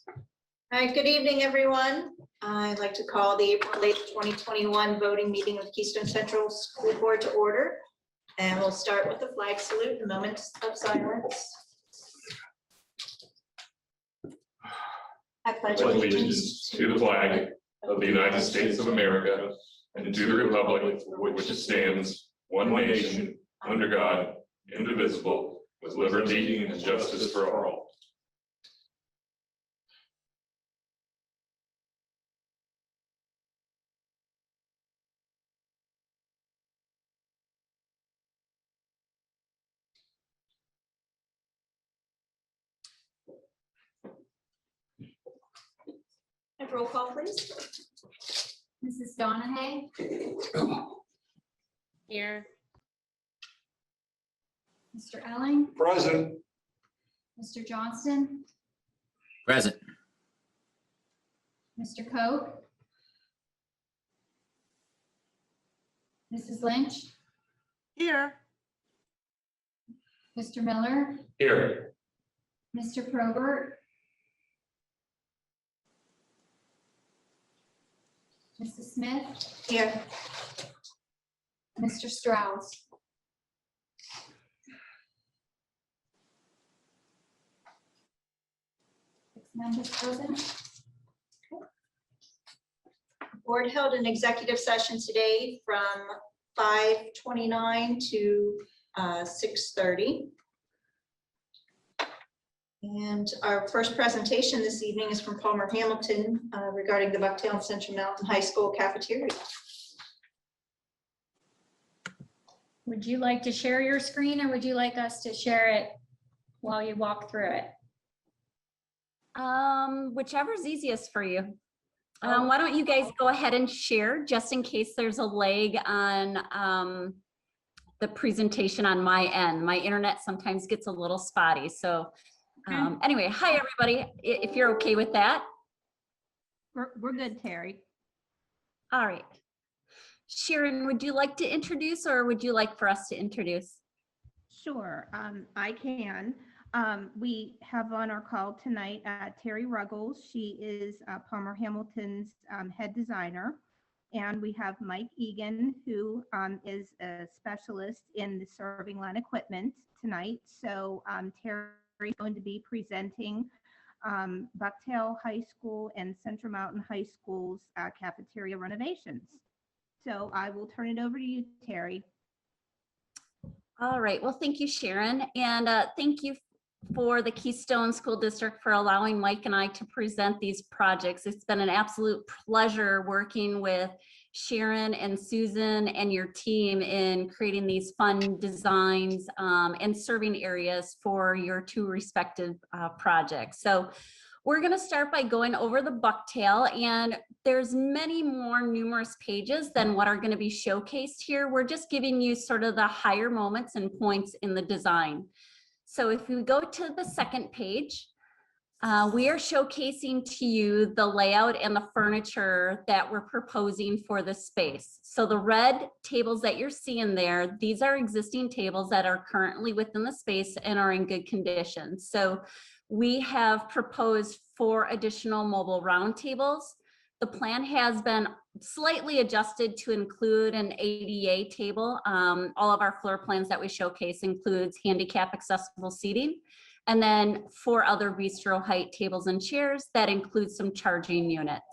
All right, good evening, everyone. I'd like to call the April 8th, 2021 voting meeting of Keystone Central School Board to order. And we'll start with the flag salute, a moment of silence. I pledge allegiance to the flag of the United States of America and to the republic for which it stands, one nation, under God, indivisible, with liberty and justice for all. And roll call, please. Mrs. Donahue? Here. Mr. Elling? Present. Mr. Johnston? Present. Mr. Coe? Mrs. Lynch? Here. Mr. Miller? Here. Mr. Probert? Mrs. Smith? Here. Mr. Strauss? Six members present. The board held an executive session today from 5:29 to 6:30. And our first presentation this evening is from Palmer Hamilton regarding the Bucktail and Central Mountain High School cafeteria. Would you like to share your screen, or would you like us to share it while you walk through it? Whichever's easiest for you. Why don't you guys go ahead and share, just in case there's a lag on the presentation on my end. My internet sometimes gets a little spotty. So anyway, hi everybody, if you're okay with that. We're good, Terry. All right. Sharon, would you like to introduce, or would you like for us to introduce? Sure, I can. We have on our call tonight Terry Ruggles. She is Palmer Hamilton's head designer. And we have Mike Egan, who is a specialist in the serving line equipment tonight. So Terry's going to be presenting Bucktail High School and Central Mountain High School's cafeteria renovations. So I will turn it over to you, Terry. All right, well, thank you, Sharon. And thank you for the Keystone School District for allowing Mike and I to present these projects. It's been an absolute pleasure working with Sharon and Susan and your team in creating these fun designs and serving areas for your two respective projects. So we're going to start by going over the Bucktail, and there's many more numerous pages than what are going to be showcased here. We're just giving you sort of the higher moments and points in the design. So if we go to the second page, we are showcasing to you the layout and the furniture that we're proposing for the space. So the red tables that you're seeing there, these are existing tables that are currently within the space and are in good condition. So we have proposed 4 additional mobile round tables. The plan has been slightly adjusted to include an ADA table. All of our floor plans that we showcase includes handicap accessible seating, and then 4 other bistro height tables and chairs that include some charging units.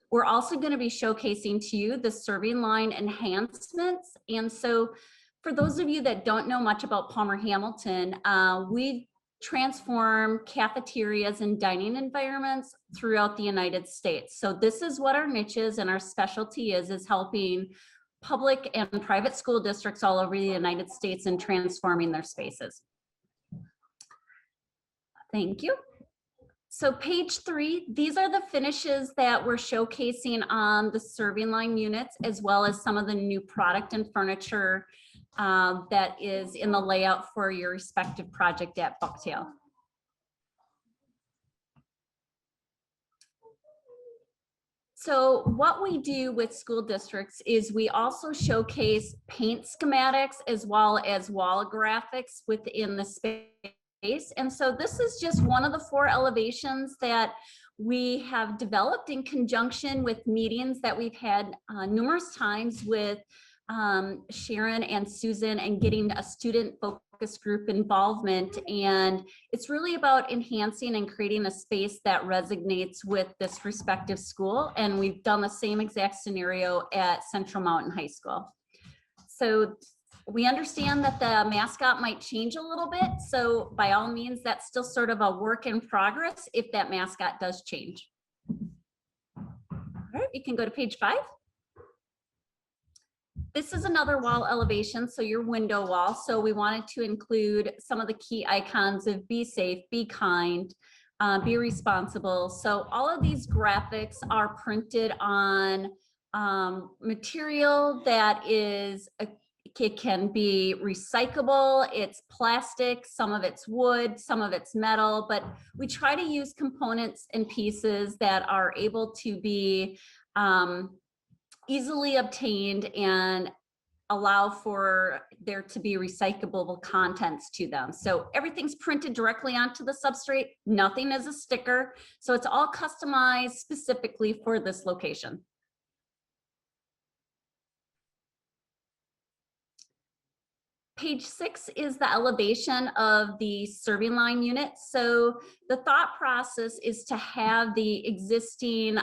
We're also going to be showcasing to you the serving line enhancements. And so for those of you that don't know much about Palmer Hamilton, we transform cafeterias and dining environments throughout the United States. So this is what our niche is, and our specialty is helping public and private school districts all over the United States in transforming their spaces. Thank you. So page 3, these are the finishes that we're showcasing on the serving line units, as well as some of the new product and furniture that is in the layout for your respective project at Bucktail. So what we do with school districts is we also showcase paint schematics as well as wall graphics within the space space. And so this is just one of the 4 elevations that we have developed in conjunction with meetings that we've had numerous times with Sharon and Susan, and getting a student focus group involvement. And it's really about enhancing and creating a space that resonates with this respective school. And we've done the same exact scenario at Central Mountain High School. So we understand that the mascot might change a little bit. So by all means, that's still sort of a work in progress if that mascot does change. All right, you can go to page 5. This is another wall elevation, so your window wall. So we wanted to include some of the key icons of be safe, be kind, be responsible. So all of these graphics are printed on material that is it can be recyclable, it's plastic, some of it's wood, some of it's metal, but we try to use components and pieces that are able to be easily obtained and allow for there to be recyclable contents to them. So everything's printed directly onto the substrate, nothing is a sticker. So it's all customized specifically for this location. Page 6 is the elevation of the serving line unit. So the thought process is to have the existing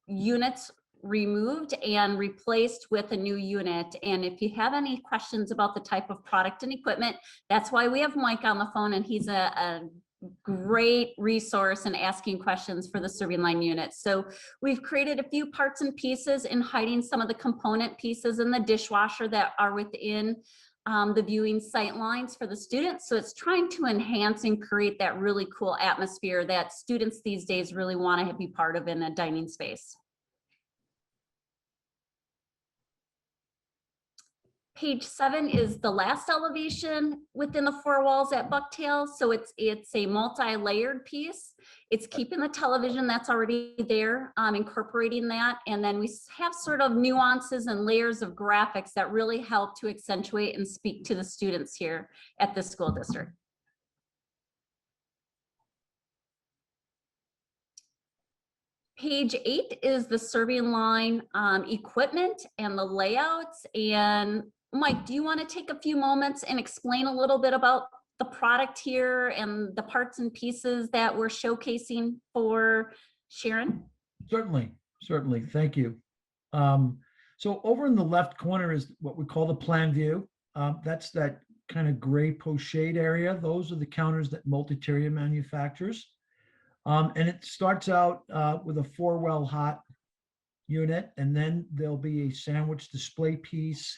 units removed and replaced with a new unit. And if you have any questions about the type of product and equipment, that's why we have Mike on the phone, and he's a great resource in asking questions for the serving line unit. So we've created a few parts and pieces in hiding some of the component pieces in the dishwasher that are within the viewing sight lines for the students. So it's trying to enhance and create that really cool atmosphere that students these days really want to be part of in a dining space. Page 7 is the last elevation within the 4 walls at Bucktail. So it's a multi-layered piece. It's keeping the television that's already there, incorporating that. And then we have sort of nuances and layers of graphics that really help to accentuate and speak to the students here at the school district. Page 8 is the serving line equipment and the layouts. And Mike, do you want to take a few moments and explain a little bit about the product here and the parts and pieces that we're showcasing for Sharon? Certainly. Thank you. So over in the left corner is what we call the plan view. That's that kind of gray pochade area. Those are the counters that Multiteria manufactures. And it starts out with a 4-well hot unit, and then there'll be a sandwich display piece,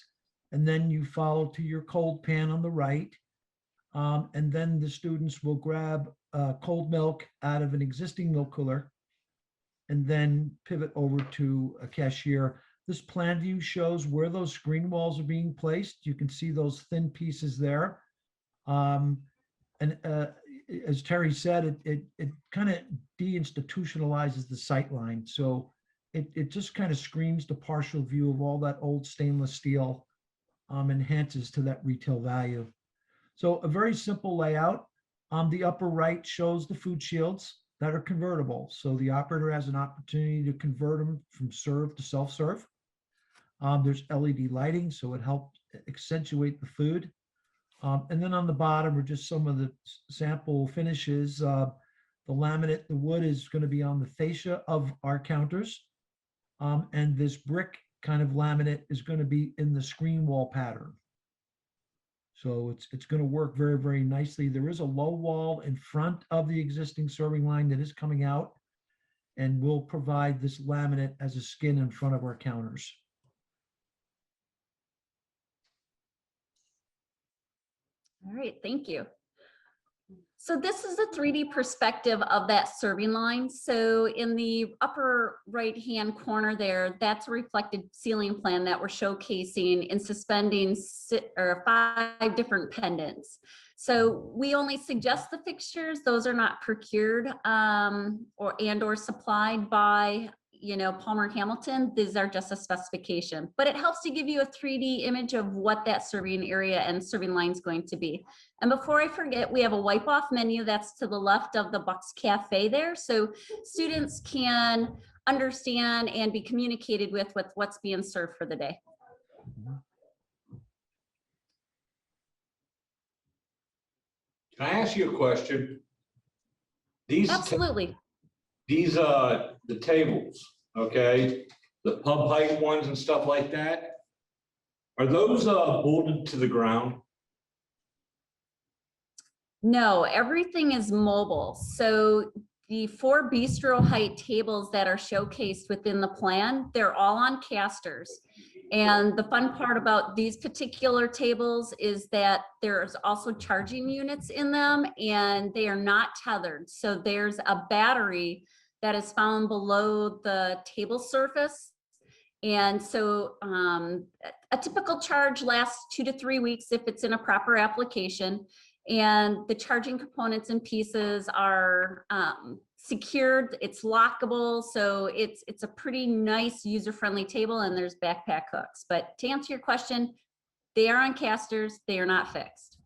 and then you follow to your cold pan on the right. And then the students will grab cold milk out of an existing milk cooler and then pivot over to a cashier. This plan view shows where those screen walls are being placed. You can see those thin pieces there. And as Terry said, it kind of deinstitutionalizes the sight line. So it just kind of screams the partial view of all that old stainless steel, enhances to that retail value. So a very simple layout. The upper right shows the food shields that are convertible. So the operator has an opportunity to convert them from serve to self-serve. There's LED lighting, so it helps accentuate the food. And then on the bottom are just some of the sample finishes. The laminate, the wood is going to be on the fascia of our counters. And this brick kind of laminate is going to be in the screen wall pattern. So it's going to work very, very nicely. There is a low wall in front of the existing serving line that is coming out, and we'll provide this laminate as a skin in front of our counters. All right, thank you. So this is a 3D perspective of that serving line. So in the upper right-hand corner there, that's a reflected ceiling plan that we're showcasing in suspending 5 different pendants. So we only suggest the fixtures. Those are not procured or supplied by Palmer Hamilton, these are just a specification, but it helps to give you a 3D image of what that serving area and serving line is going to be. And before I forget, we have a wipe off menu that's to the left of the Bucks Cafe there. So students can understand and be communicated with what's being served for the day. Can I ask you a question? These, Absolutely. the tables, okay, the pub height ones and stuff like that, are those bolted to the ground? No, everything is mobile. So the 4 bistro height tables that are showcased within the plan, they're all on casters. And the fun part about these particular tables is that there's also charging units in them and they are not tethered. So there's a battery that is found below the table surface. And so a typical charge lasts 2 to 3 weeks if it's in a proper application. And the charging components and pieces are secured, it's lockable, so it's a pretty nice user-friendly table, and there's backpack hooks. But to answer your question, they are on casters, they are not fixed.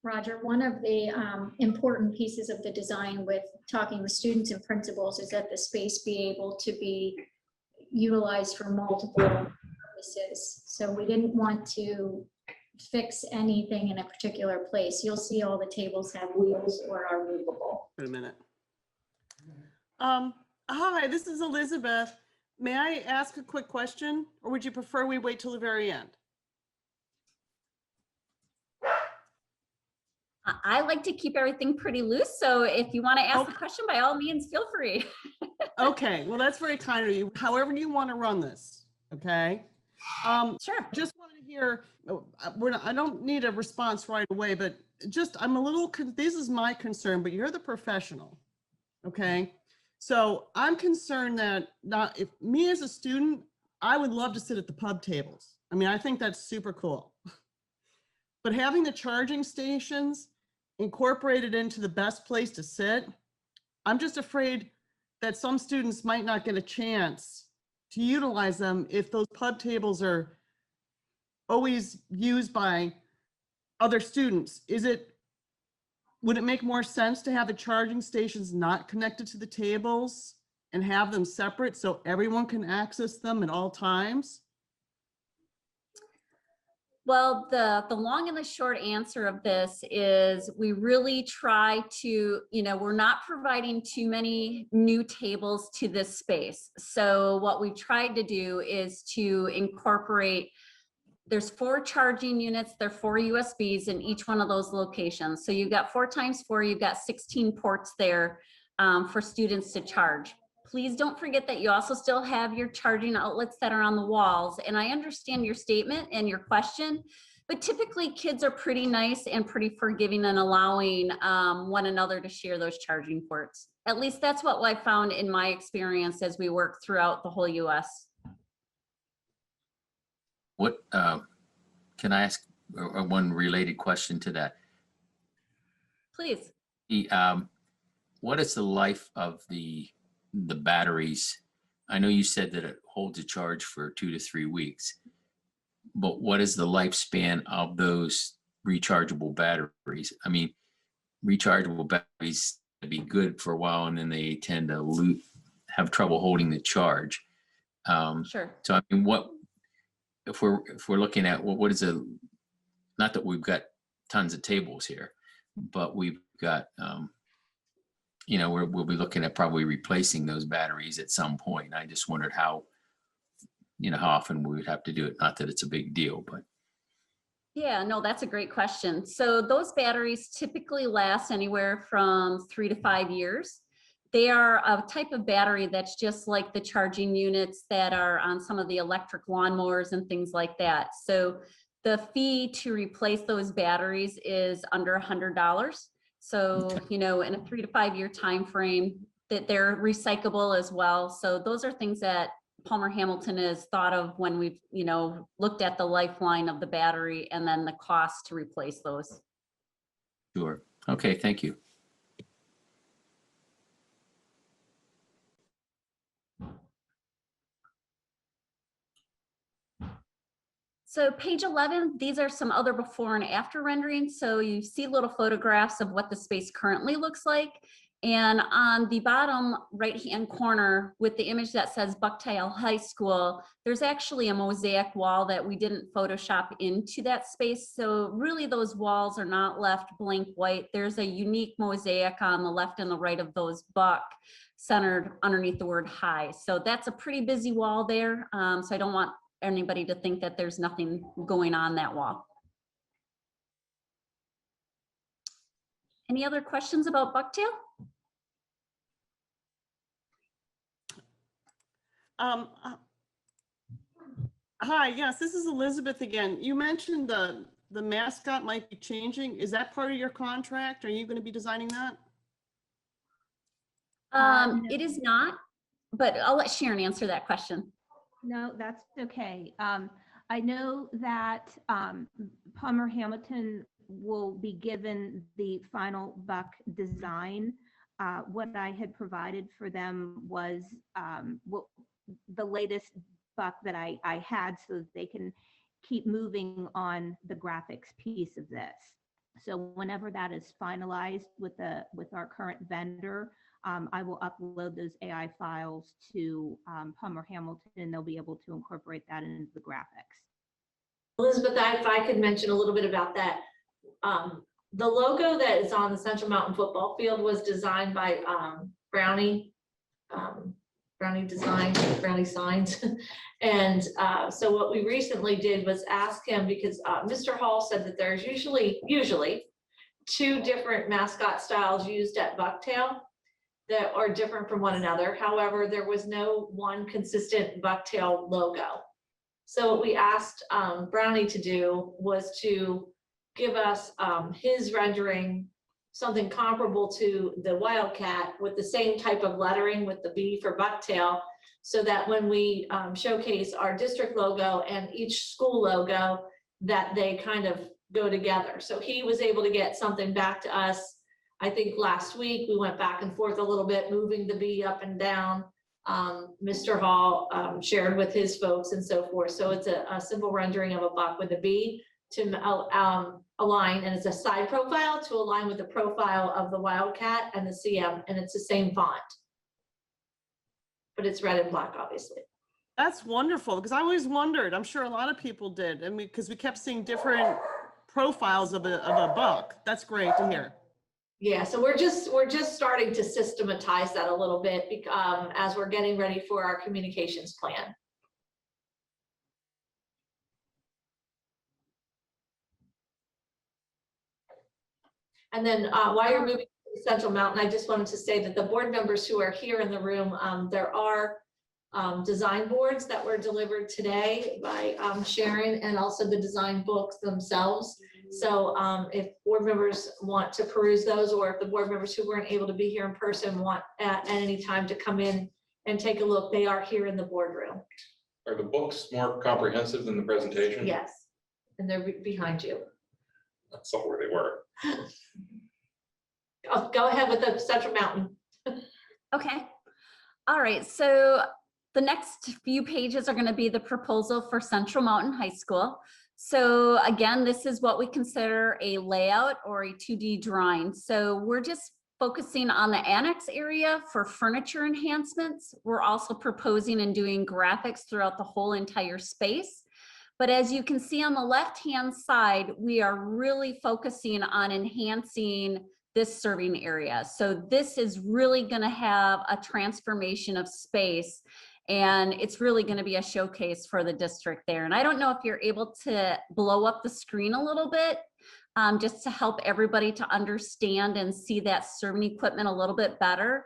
Roger, one of the important pieces of the design with talking with students and principals is that the space be able to be utilized for multiple purposes. So we didn't want to fix anything in a particular place. You'll see all the tables have wheels or are movable. Wait a minute. Hi, this is Elizabeth. May I ask a quick question, or would you prefer we wait till the very end? I like to keep everything pretty loose, so if you want to ask a question, by all means, feel free. Okay, well, that's very kind of you. However you want to run this, okay? Sure. Just wanted to hear, I don't need a response right away, but just, I'm a little, this is my concern, but you're the professional, okay? So I'm concerned that if me as a student, I would love to sit at the pub tables. I mean, I think that's super cool. But having the charging stations incorporated into the best place to sit, I'm just afraid that some students might not get a chance to utilize them if those pub tables are always used by other students. Would it make more sense to have the charging stations not connected to the tables and have them separate so everyone can access them at all times? Well, the long and the short answer of this is we really try to, we're not providing too many new tables to this space. So what we tried to do is to incorporate, there's 4 charging units, there are 4 USBs in each one of those locations. So you've got 4 times 4, you've got 16 ports there for students to charge. Please don't forget that you also still have your charging outlets that are on the walls. And I understand your statement and your question, but typically kids are pretty nice and pretty forgiving and allowing one another to share those charging ports. At least that's what I found in my experience as we work throughout the whole US. What, can I ask one related question to that? Please. What is the life of the batteries? I know you said that it holds a charge for 2 to 3 weeks, but what is the lifespan of those rechargeable batteries? I mean, rechargeable batteries can be good for a while and then they tend to have trouble holding the charge. Sure. So I mean, if we're looking at what is not that we've got tons of tables here, but we've got we'll be looking at probably replacing those batteries at some point. I just wondered how often we would have to do it. Not that it's a big deal, but. Yeah, no, that's a great question. So those batteries typically last anywhere from 3 to 5 years. They are a type of battery that's just like the charging units that are on some of the electric lawnmowers and things like that. So the fee to replace those batteries is under $100. So, in a 3 to 5 year time frame, that they're recyclable as well. So those are things that Palmer Hamilton has thought of when we've, looked at the lifeline of the battery and then the cost to replace those. Sure. Okay, thank you. So page 11, these are some other before and after renderings. So you see little photographs of what the space currently looks like. And on the bottom right-hand corner with the image that says Bucktail High School, there's actually a mosaic wall that we didn't Photoshop into that space. So really those walls are not left blank white. There's a unique mosaic on the left and the right of those buck centered underneath the word high. So that's a pretty busy wall there. So I don't want anybody to think that there's nothing going on that wall. Any other questions about Bucktail? Hi, yes, this is Elizabeth again. You mentioned the mascot might be changing. Is that part of your contract? Are you going to be designing that? It is not, but I'll let Sharon answer that question. No, that's okay. I know that Palmer Hamilton will be given the final buck design. What I had provided for them was the latest buck that I had so that they can keep moving on the graphics piece of this. So whenever that is finalized with our current vendor, I will upload those AI files to Palmer Hamilton, and they'll be able to incorporate that into the graphics. Elizabeth, if I could mention a little bit about that. The logo that is on the Central Mountain football field was designed by Brownie Signs. And so what we recently did was ask him, because Mr. Hall said that there's usually two different mascot styles used at Bucktail that are different from one another. However, there was no one consistent Bucktail logo. So what we asked Brownie to do was to give us his rendering, something comparable to the Wildcat with the same type of lettering with the B for Bucktail, so that when we showcase our district logo and each school logo, that they kind of go together. So he was able to get something back to us. I think last week we went back and forth a little bit, moving the B up and down. Mr. Hall shared with his folks and so forth. So it's a simple rendering of a buck with a B to align, and it's a side profile to align with the profile of the Wildcat and the CM, and it's the same font. But it's red and black, obviously. That's wonderful, because I always wondered, I'm sure a lot of people did, and because we kept seeing different profiles of a buck. That's great to hear. Yeah, so we're just starting to systematize that a little bit as we're getting ready for our communications plan. And then while you're moving to Central Mountain, I just wanted to say that the board members who are here in the room, there are design boards that were delivered today by Sharon, and also the design books themselves. So if board members want to peruse those, or if the board members who weren't able to be here in person want at any time to come in and take a look, they are here in the boardroom. Are the books more comprehensive than the presentation? Yes, and they're behind you. That's not where they were. Oh, go ahead with the Central Mountain. Okay. All right. So the next few pages are going to be the proposal for Central Mountain High School. So again, this is what we consider a layout or a 2D drawing. So we're just focusing on the annex area for furniture enhancements. We're also proposing and doing graphics throughout the whole entire space. But as you can see on the left-hand side, we are really focusing on enhancing this serving area. So this is really going to have a transformation of space, and it's really going to be a showcase for the district there. And I don't know if you're able to blow up the screen a little bit, just to help everybody to understand and see that serving equipment a little bit better.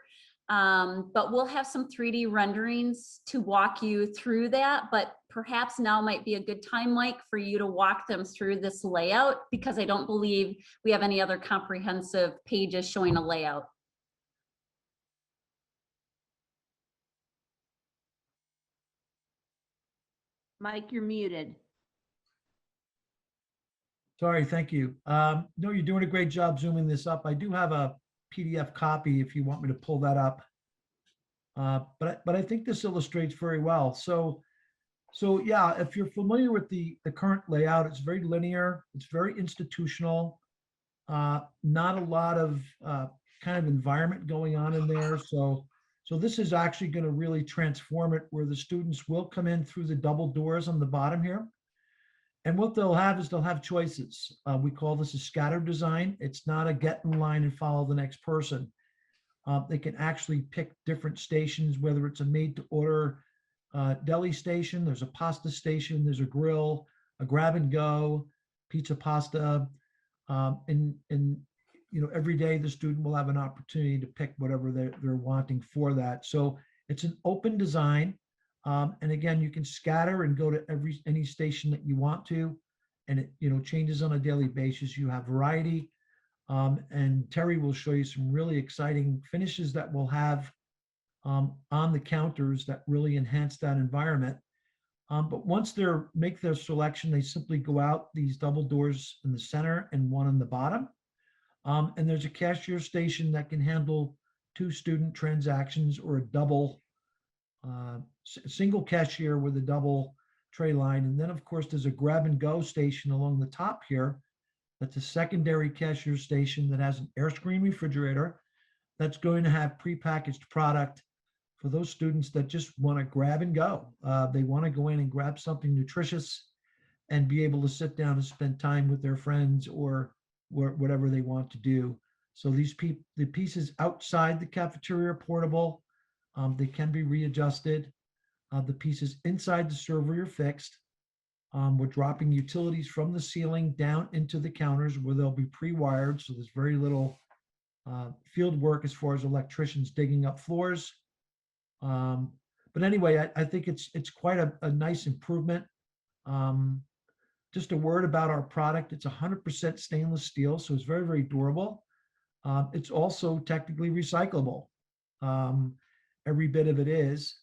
But we'll have some 3D renderings to walk you through that, but perhaps now might be a good time, Mike, for you to walk them through this layout, because I don't believe we have any other comprehensive pages showing a layout. Mike, you're muted. Sorry, thank you. No, you're doing a great job zooming this up. I do have a PDF copy if you want me to pull that up. But I think this illustrates very well. So So yeah, if you're familiar with the current layout, it's very linear, it's very institutional. Not a lot of kind of environment going on in there. So this is actually going to really transform it where the students will come in through the double doors on the bottom here. And what they'll have is they'll have choices. We call this a scatter design. It's not a get in line and follow the next person. They can actually pick different stations, whether it's a made to order deli station, there's a pasta station, there's a grill, a grab and go, pizza, pasta. And you know, every day the student will have an opportunity to pick whatever they're wanting for that. So it's an open design. And again, you can scatter and go to any station that you want to, and it, you know, changes on a daily basis. You have variety. And Terry will show you some really exciting finishes that we'll have on the counters that really enhance that environment. But once they make their selection, they simply go out these double doors in the center and one in the bottom. And there's a cashier station that can handle 2 student transactions or a double, single cashier with a double tray line. And then of course, there's a grab and go station along the top here. That's a secondary cashier station that has an air screen refrigerator that's going to have prepackaged product for those students that just want to grab and go. They want to go in and grab something nutritious and be able to sit down and spend time with their friends or whatever they want to do. So the pieces outside the cafeteria are portable. They can be readjusted. The pieces inside the server are fixed. We're dropping utilities from the ceiling down into the counters where they'll be pre-wired. So there's very little field work as far as electricians digging up floors. But anyway, I think it's quite a nice improvement. Just a word about our product. It's 100% stainless steel, so it's very, very durable. It's also technically recyclable. Every bit of it is,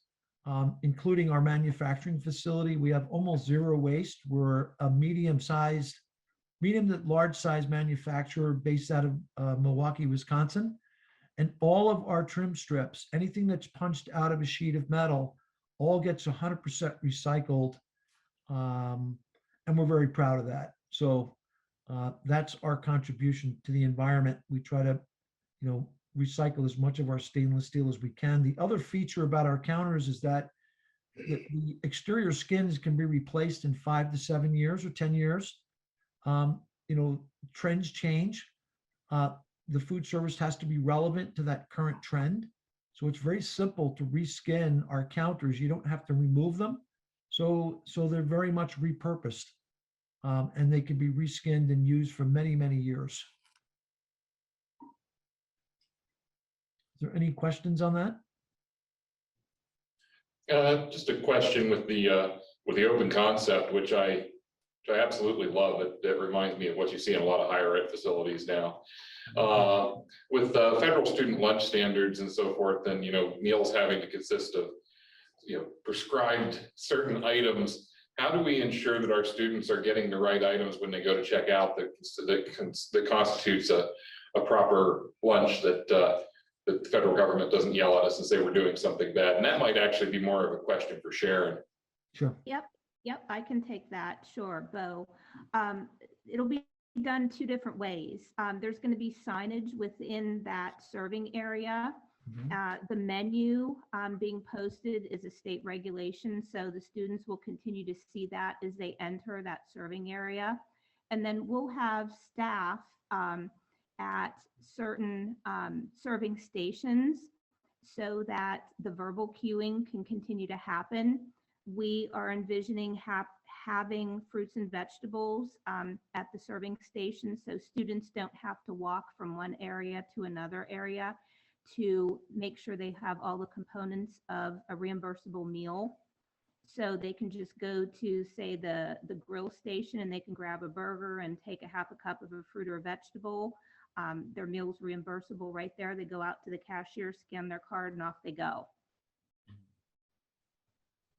including our manufacturing facility. We have almost zero waste. We're a medium to large size manufacturer based out of Milwaukee, Wisconsin. And all of our trim strips, anything that's punched out of a sheet of metal, all gets 100% recycled. And we're very proud of that. So that's our contribution to the environment. We try to, you know, recycle as much of our stainless steel as we can. The other feature about our counters is that the exterior skins can be replaced in 5 to 7 years or 10 years. You know, trends change. The food service has to be relevant to that current trend. So it's very simple to reskin our counters. You don't have to remove them. So they're very much repurposed, and they can be reskinned and used for many, many years. Is there any questions on that? Just a question with the open concept, which I absolutely love. It reminds me of what you see in a lot of higher ed facilities now. With federal student lunch standards and so forth, and you know, meals having to consist of, you know, prescribed certain items. How do we ensure that our students are getting the right items when they go to check out that constitutes a proper lunch, that the federal government doesn't yell at us and say we're doing something bad? And that might actually be more of a question for Sharon. Sure. Yep, I can take that. Sure, Bo. It'll be done 2 different ways. There's going to be signage within that serving area. The menu being posted is a state regulation, so the students will continue to see that as they enter that serving area. And then we'll have staff at certain serving stations so that the verbal cueing can continue to happen. We are envisioning having fruits and vegetables at the serving station, so students don't have to walk from one area to another area to make sure they have all the components of a reimbursable meal. So they can just go to, say, the grill station and they can grab a burger and take a half a cup of a fruit or a vegetable. Their meal's reimbursable right there. They go out to the cashier, scan their card, and off they go.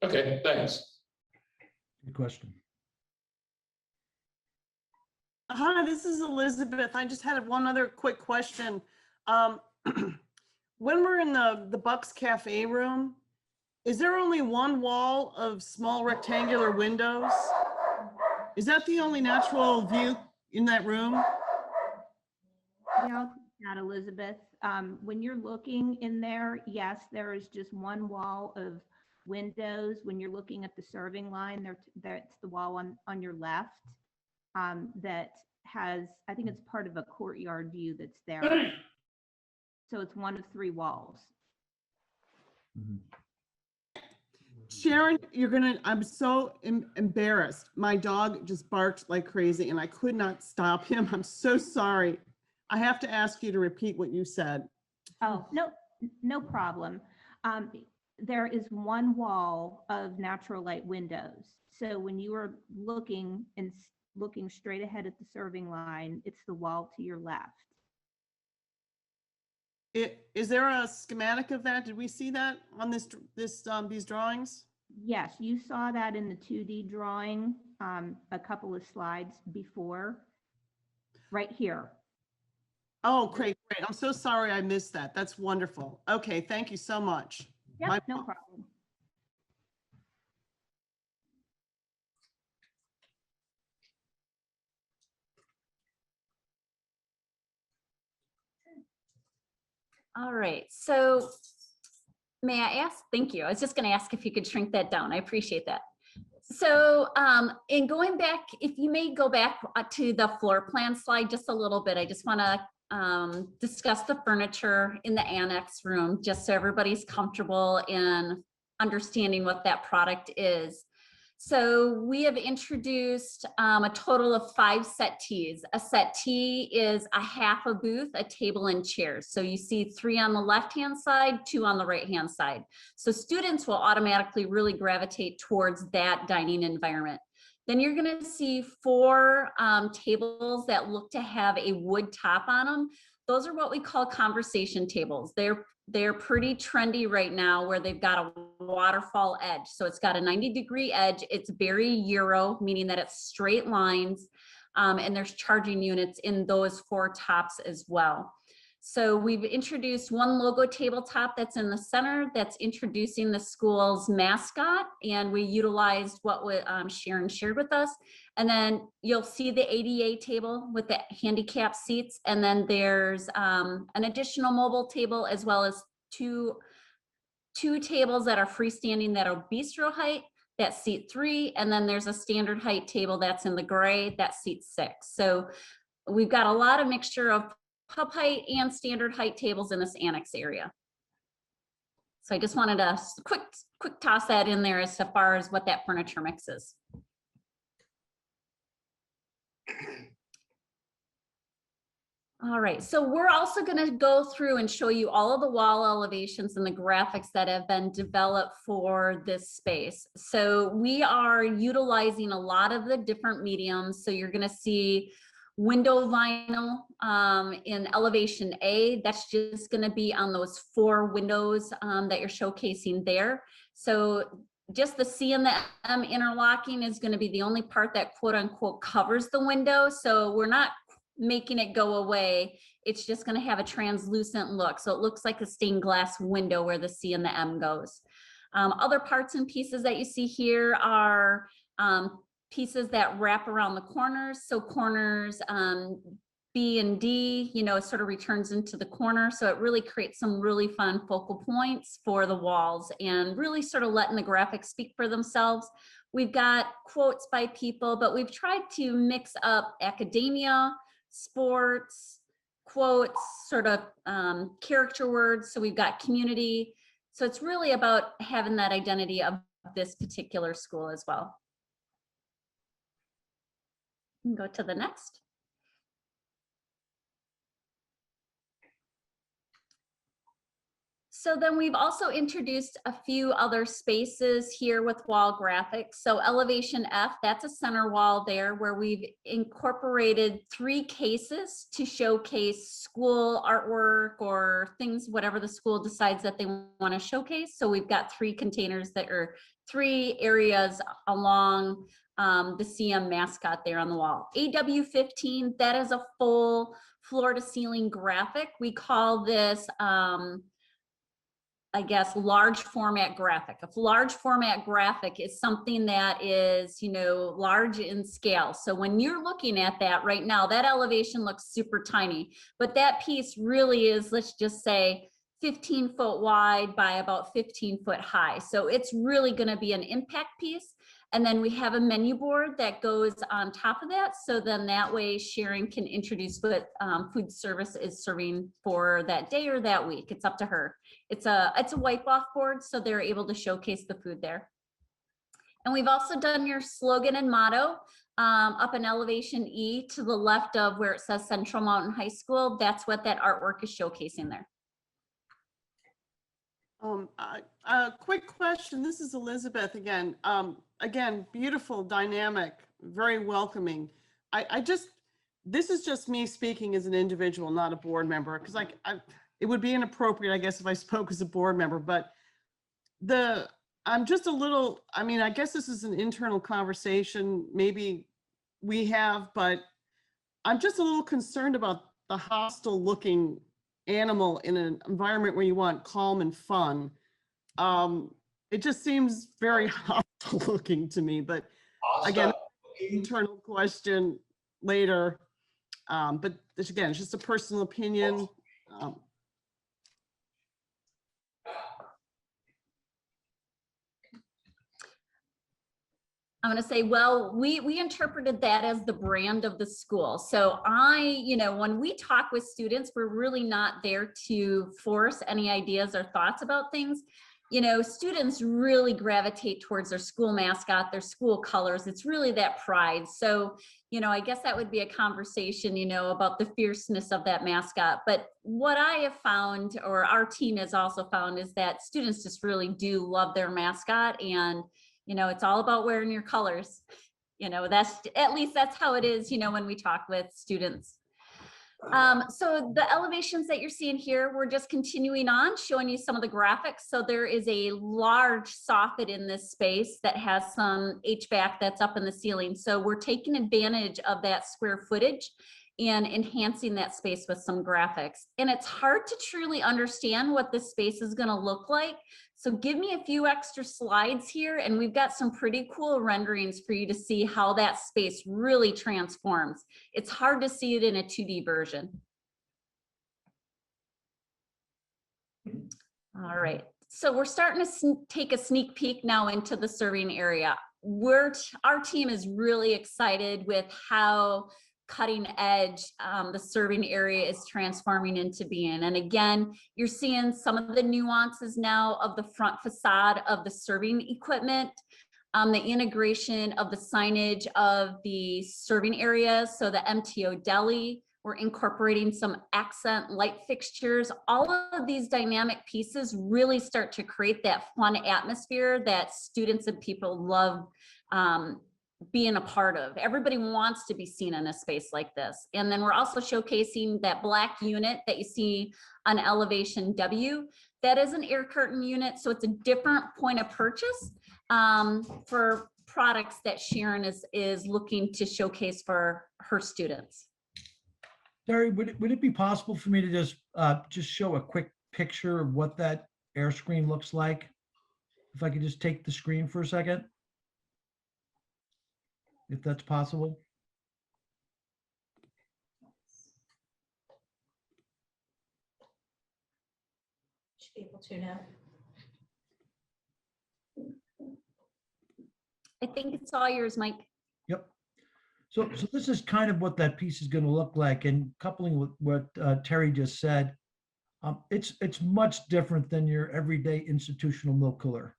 Okay, thanks. Good question. Hi, this is Elizabeth. I just had one other quick question. When we're in the Bucks Cafe room, Is there only one wall of small rectangular windows? Is that the only natural view in that room? Yeah, I'll take that, Elizabeth. When you're looking in there, yes, there is just one wall of windows. When you're looking at the serving line, that's the wall on your left. That has, I think it's part of a courtyard view that's there. So it's one of 3 walls. Sharon, I'm so embarrassed. My dog just barked like crazy and I could not stop him. I'm so sorry. I have to ask you to repeat what you said. Oh, no problem. There is one wall of natural light windows. So when you are looking straight ahead at the serving line, it's the wall to your left. Is there a schematic of that? Did we see that on these drawings? Yes, you saw that in the 2D drawing a couple of slides before, right here. Oh, great. I'm so sorry I missed that. That's wonderful. Okay, thank you so much. Yeah, no problem. All right, so may I ask, thank you. I was just gonna ask if you could shrink that down. I appreciate that. So in going back, if you may go back to the floor plan slide just a little bit, I just wanna discuss the furniture in the annex room, just so everybody's comfortable in understanding what that product is. So we have introduced a total of 5 settees. A settee is a half a booth, a table and chairs. So you see 3 on the left-hand side, 2 on the right-hand side. So students will automatically really gravitate towards that dining environment. Then you're gonna see 4 tables that look to have a wood top on them. Those are what we call conversation tables. They're pretty trendy right now where they've got a waterfall edge. So it's got a 90-degree edge. It's very Euro, meaning that it's straight lines. And there's charging units in those 4 tops as well. So we've introduced 1 logo tabletop that's in the center that's introducing the school's mascot. And we utilized what Sharon shared with us. And then you'll see the ADA table with the handicap seats. And then there's an additional mobile table as well as two tables that are freestanding that are bistro height that seat 3. And then there's a standard height table that's in the gray that seats 6. So we've got a lot of mixture of pub height and standard height tables in this annex area. So I just wanted to quick toss that in there as far as what that furniture mix is. All right, so we're also going to go through and show you all of the wall elevations and the graphics that have been developed for this space. So we are utilizing a lot of the different mediums. So you're going to see window vinyl in elevation A. That's just going to be on those 4 windows that you're showcasing there. So just the C and the M interlocking is going to be the only part that quote unquote covers the window. So we're not making it go away. It's just going to have a translucent look. So it looks like a stained glass window where the C and the M goes. Other parts and pieces that you see here are pieces that wrap around the corners. So corners B and D, you know, it sort of returns into the corner. So it really creates some really fun focal points for the walls and really sort of letting the graphics speak for themselves. We've got quotes by people, but we've tried to mix up academia, sports, quotes, sort of character words. So we've got community. So it's really about having that identity of this particular school as well. You can go to the next. So then we've also introduced a few other spaces here with wall graphics. So elevation F, that's a center wall there where we've incorporated 3 cases to showcase school artwork or things, whatever the school decides that they want to showcase. So we've got 3 containers that are 3 areas along the CM mascot there on the wall. AW15, that is a full floor to ceiling graphic. We call this I guess, large format graphic. A large format graphic is something that is, large in scale. So when you're looking at that right now, that elevation looks super tiny, but that piece really is, let's just say, 15 foot wide by about 15 foot high. So it's really going to be an impact piece. And then we have a menu board that goes on top of that. So then that way Sharon can introduce what food service is serving for that day or that week. It's up to her. It's a wipe off board, so they're able to showcase the food there. And we've also done your slogan and motto up in elevation E to the left of where it says Central Mountain High School. That's what that artwork is showcasing there. A quick question. This is Elizabeth again. Again, beautiful, dynamic, very welcoming. This is just me speaking as an individual, not a board member, because it would be inappropriate, I guess, if I spoke as a board member, but I'm just a little, I guess this is an internal conversation, maybe we have, but I'm just a little concerned about the hostile looking animal in an environment where you want calm and fun. It just seems very hostile looking to me, but again, internal question later. But this, again, it's just a personal opinion. I'm going to say, well, we interpreted that as the brand of the school. So when we talk with students, we're really not there to force any ideas or thoughts about things. Students really gravitate towards their school mascot, their school colors. It's really that pride. So, I guess that would be a conversation, about the fierceness of that mascot. But what I have found, or our team has also found, is that students just really do love their mascot. And it's all about wearing your colors. At least that's how it is, when we talk with students. So the elevations that you're seeing here, we're just continuing on showing you some of the graphics. So there is a large soffit in this space that has some HVAC that's up in the ceiling. So we're taking advantage of that square footage and enhancing that space with some graphics. And it's hard to truly understand what this space is going to look like. So give me a few extra slides here, and we've got some pretty cool renderings for you to see how that space really transforms. It's hard to see it in a 2D version. All right, so we're starting to take a sneak peek now into the serving area. Our team is really excited with how cutting edge the serving area is transforming into being. And again, you're seeing some of the nuances now of the front facade of the serving equipment, the integration of the signage of the serving area. So the MTO deli, we're incorporating some accent light fixtures. All of these dynamic pieces really start to create that fun atmosphere that students and people love being a part of. Everybody wants to be seen in a space like this. And then we're also showcasing that black unit that you see on elevation W. That is an air curtain unit, so it's a different point of purchase for products that Sharon is looking to showcase for her students. Terry, would it be possible for me to just show a quick picture of what that air screen looks like? If I could just take the screen for a second? If that's possible. Should be able to now. I think it's all yours, Mike. Yep. So this is kind of what that piece is going to look like, and coupling with what Terry just said, it's much different than your everyday institutional milk cooler.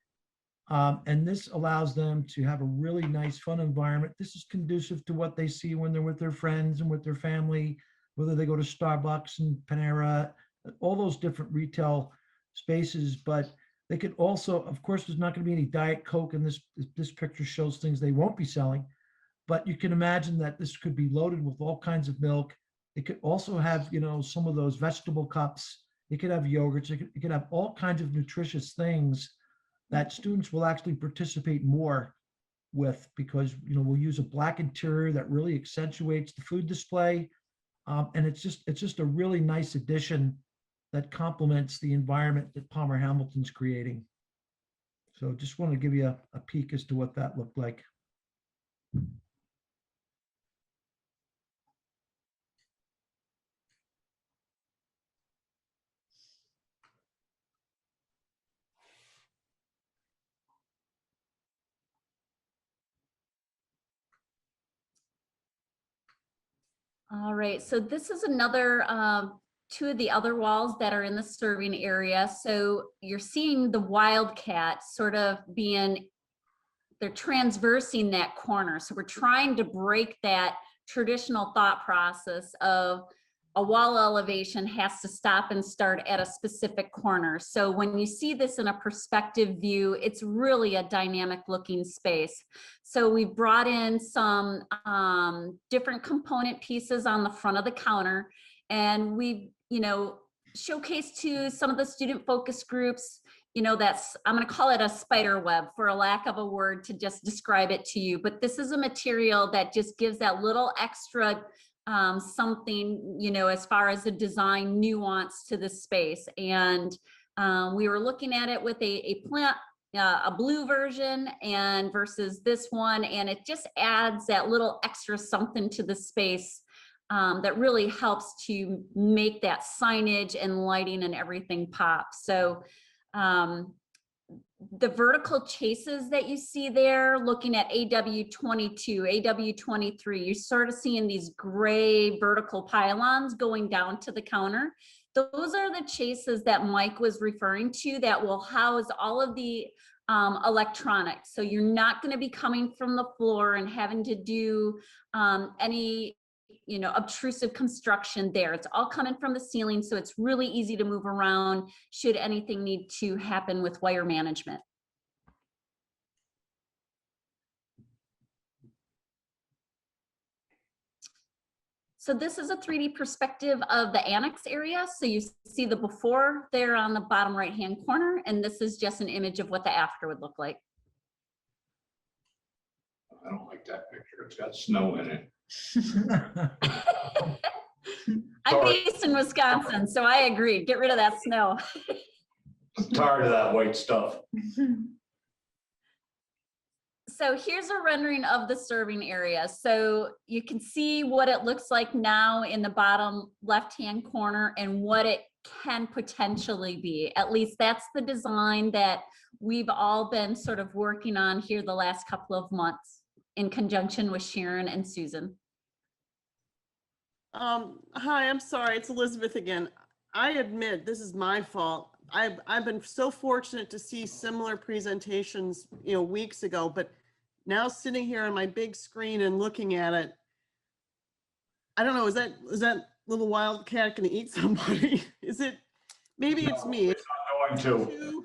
And this allows them to have a really nice, fun environment. This is conducive to what they see when they're with their friends and with their family, whether they go to Starbucks and Panera, all those different retail spaces. But they could also, of course, there's not going to be any Diet Coke, and this picture shows things they won't be selling. But you can imagine that this could be loaded with all kinds of milk. It could also have, some of those vegetable cups. It could have yogurts. It could have all kinds of nutritious things that students will actually participate more with, because we'll use a black interior that really accentuates the food display, and it's just a really nice addition that complements the environment that Palmer Hamilton's creating. So just want to give you a peek as to what that looked like. All right, so this is another two of the other walls that are in the serving area. So you're seeing the wildcat sort of being, they're transversing that corner. So we're trying to break that traditional thought process of a wall elevation has to stop and start at a specific corner. So when you see this in a perspective view, it's really a dynamic looking space. So we brought in some different component pieces on the front of the counter, and we, showcased to some of the student focus groups, that's, I'm going to call it a spider web for a lack of a word to just describe it to you. But this is a material that just gives that little extra something, as far as the design nuance to the space. And we were looking at it with a plant, a blue version and versus this one. And it just adds that little extra something to the space that really helps to make that signage and lighting and everything pop. So the vertical chases that you see there, looking at AW22, AW23, you're sort of seeing these gray vertical pylons going down to the counter. Those are the chases that Mike was referring to that will house all of the electronics. So you're not going to be coming from the floor and having to do any obtrusive construction there. It's all coming from the ceiling, so it's really easy to move around should anything need to happen with wire management. So this is a 3D perspective of the annex area. So you see the before there on the bottom right-hand corner, and this is just an image of what the after would look like. I don't like that picture. It's got snow in it. I'm based in Wisconsin, so I agree. Get rid of that snow. I'm tired of that white stuff. So here's a rendering of the serving area. So you can see what it looks like now in the bottom left-hand corner and what it can potentially be. At least that's the design that we've all been sort of working on here the last couple of months in conjunction with Sharon and Susan. Hi, I'm sorry, it's Elizabeth again. I admit this is my fault. I've been so fortunate to see similar presentations, weeks ago, but now sitting here on my big screen and looking at it, I don't know, is that little wildcat gonna eat somebody? Is it, maybe it's me. It's not going to.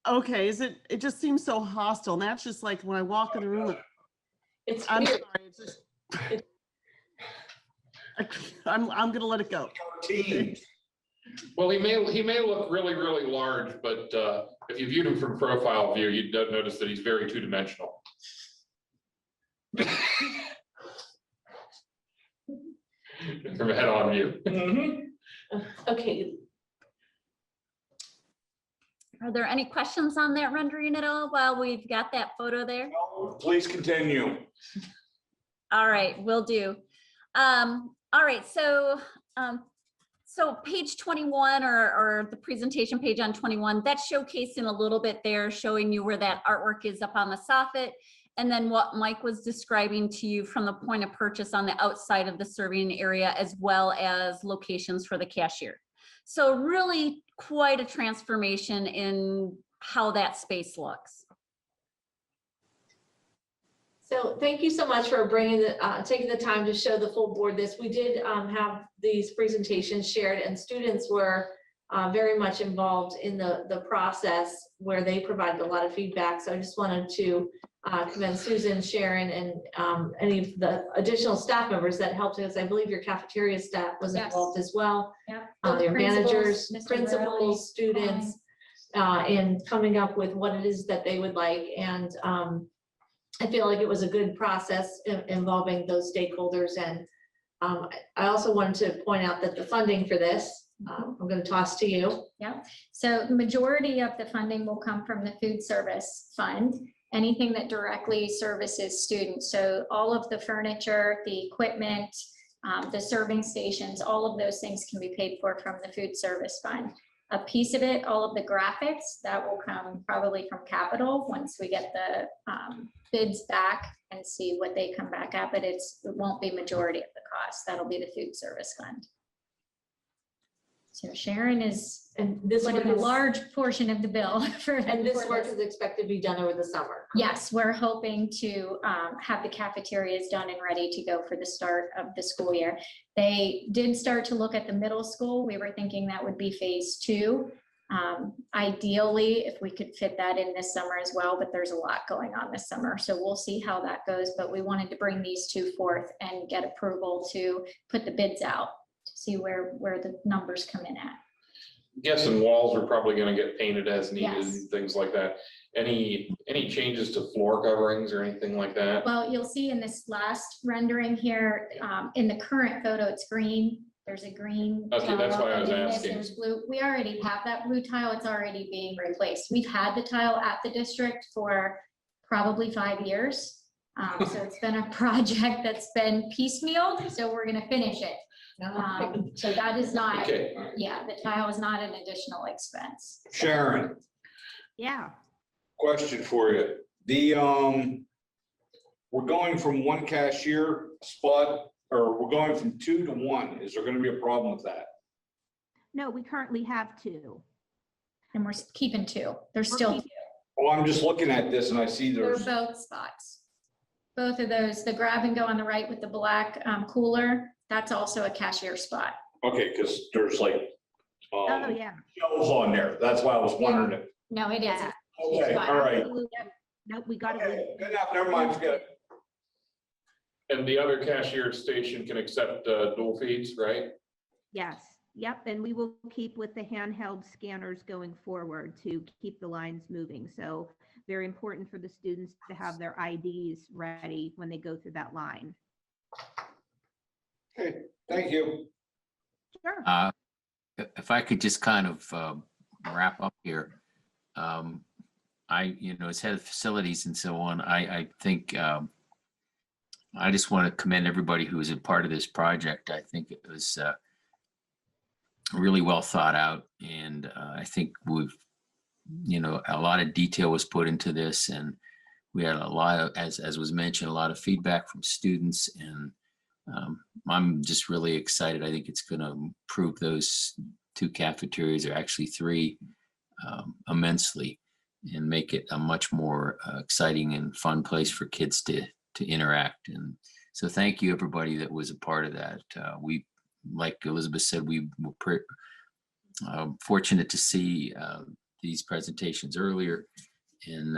Okay, it just seems so hostile. And that's just like when I walk in the room. It's I'm weird. sorry, it's just, I'm gonna let it go. Well, he may look really, really large, but if you viewed him from profile view, you'd notice that he's very two-dimensional. From a head-on view. Okay, Are there any questions on that rendering at all while we've got that photo there? Please continue. All right, will do. All right, so page 21 or the presentation page on 21, that's showcasing a little bit there, showing you where that artwork is up on the soffit. And then what Mike was describing to you from the point of purchase on the outside of the serving area, as well as locations for the cashier. So really quite a transformation in how that space looks. so thank you so much for taking the time to show the full board this. We did have these presentations shared, and students were very much involved in the process where they provided a lot of feedback. So I just wanted to commend Susan, Sharon, and any of the additional staff members that helped us. I believe your cafeteria staff was Yes. involved as well. Yeah. Your managers, Mr. principals, Morelli, students, in coming up with what it is that they would like. And I feel like it was a good process involving those stakeholders. And I also wanted to point out that the funding for this I'm going to toss to you. So the majority of the funding will come from the food service fund, anything that directly services students. So all of the furniture, the equipment, the serving stations, all of those things can be paid for from the food service fund. A piece of it, all of the graphics, that will come probably from capital once we get the bids back and see what they come back at, but it won't be majority of the cost. That'll be the food service fund. So Sharon is And this putting work a is, large portion of the bill for. and this for work is expected to be done over the summer. Yes, we're hoping to have the cafeterias done and ready to go for the start of the school year. They did start to look at the middle school. We were thinking that would be phase 2. Ideally, if we could fit that in this summer as well, but there's a lot going on this summer. So we'll see how that goes, but we wanted to bring these 2 forth and get approval to put the bids out, to see where the numbers come in at. Guessing walls are probably gonna get painted as needed Yes. and things like that. Any changes to floor coverings or anything like that? Well, you'll see in this last rendering here, in the current photo, it's green. There's a green. Okay, that's tile, why I was and in this, asking. There's blue. We already have that blue tile. It's already being replaced. We've had the tile at the district for probably 5 years. So it's been a project that's been piecemealed, so we're gonna finish it. So that is not, Okay, yeah, the tile is not an additional expense. Sharon, Yeah. question for you. We're going from 1 cashier spot, or we're going from 2 to 1. Is there gonna be a problem with that? No, we currently have 2. And we're keeping 2. There's We're still, keeping- Well, I'm just looking at this and I see they're there's, both spots. Both of those, the grab and go on the right with the black cooler, that's also a cashier spot. okay, because there's like Oh, yeah. shelves on there. That's why I was wondering if. No, it Yeah. isn't. Okay, all right. Absolutely. Nope, we got Okay, it. good enough. Never mind, forget it. And the other cashier station can accept dual feeds, right? Yes, yep, and we will keep with the handheld scanners going forward to keep the lines moving. So very important for the students to have their IDs ready when they go through that line. Okay, thank you. Sure. If I could just kind of wrap up here. As head of facilities and so on, I think I just want to commend everybody who was a part of this project. I think it was really well thought out, and I think we've, a lot of detail was put into this, and we had a lot of, as was mentioned, a lot of feedback from students, and I'm just really excited. I think it's going to improve those 2 cafeterias, or actually 3, immensely, and make it a much more exciting and fun place for kids to interact. And so thank you, everybody that was a part of that. We, like Elizabeth said, we were fortunate to see these presentations earlier, and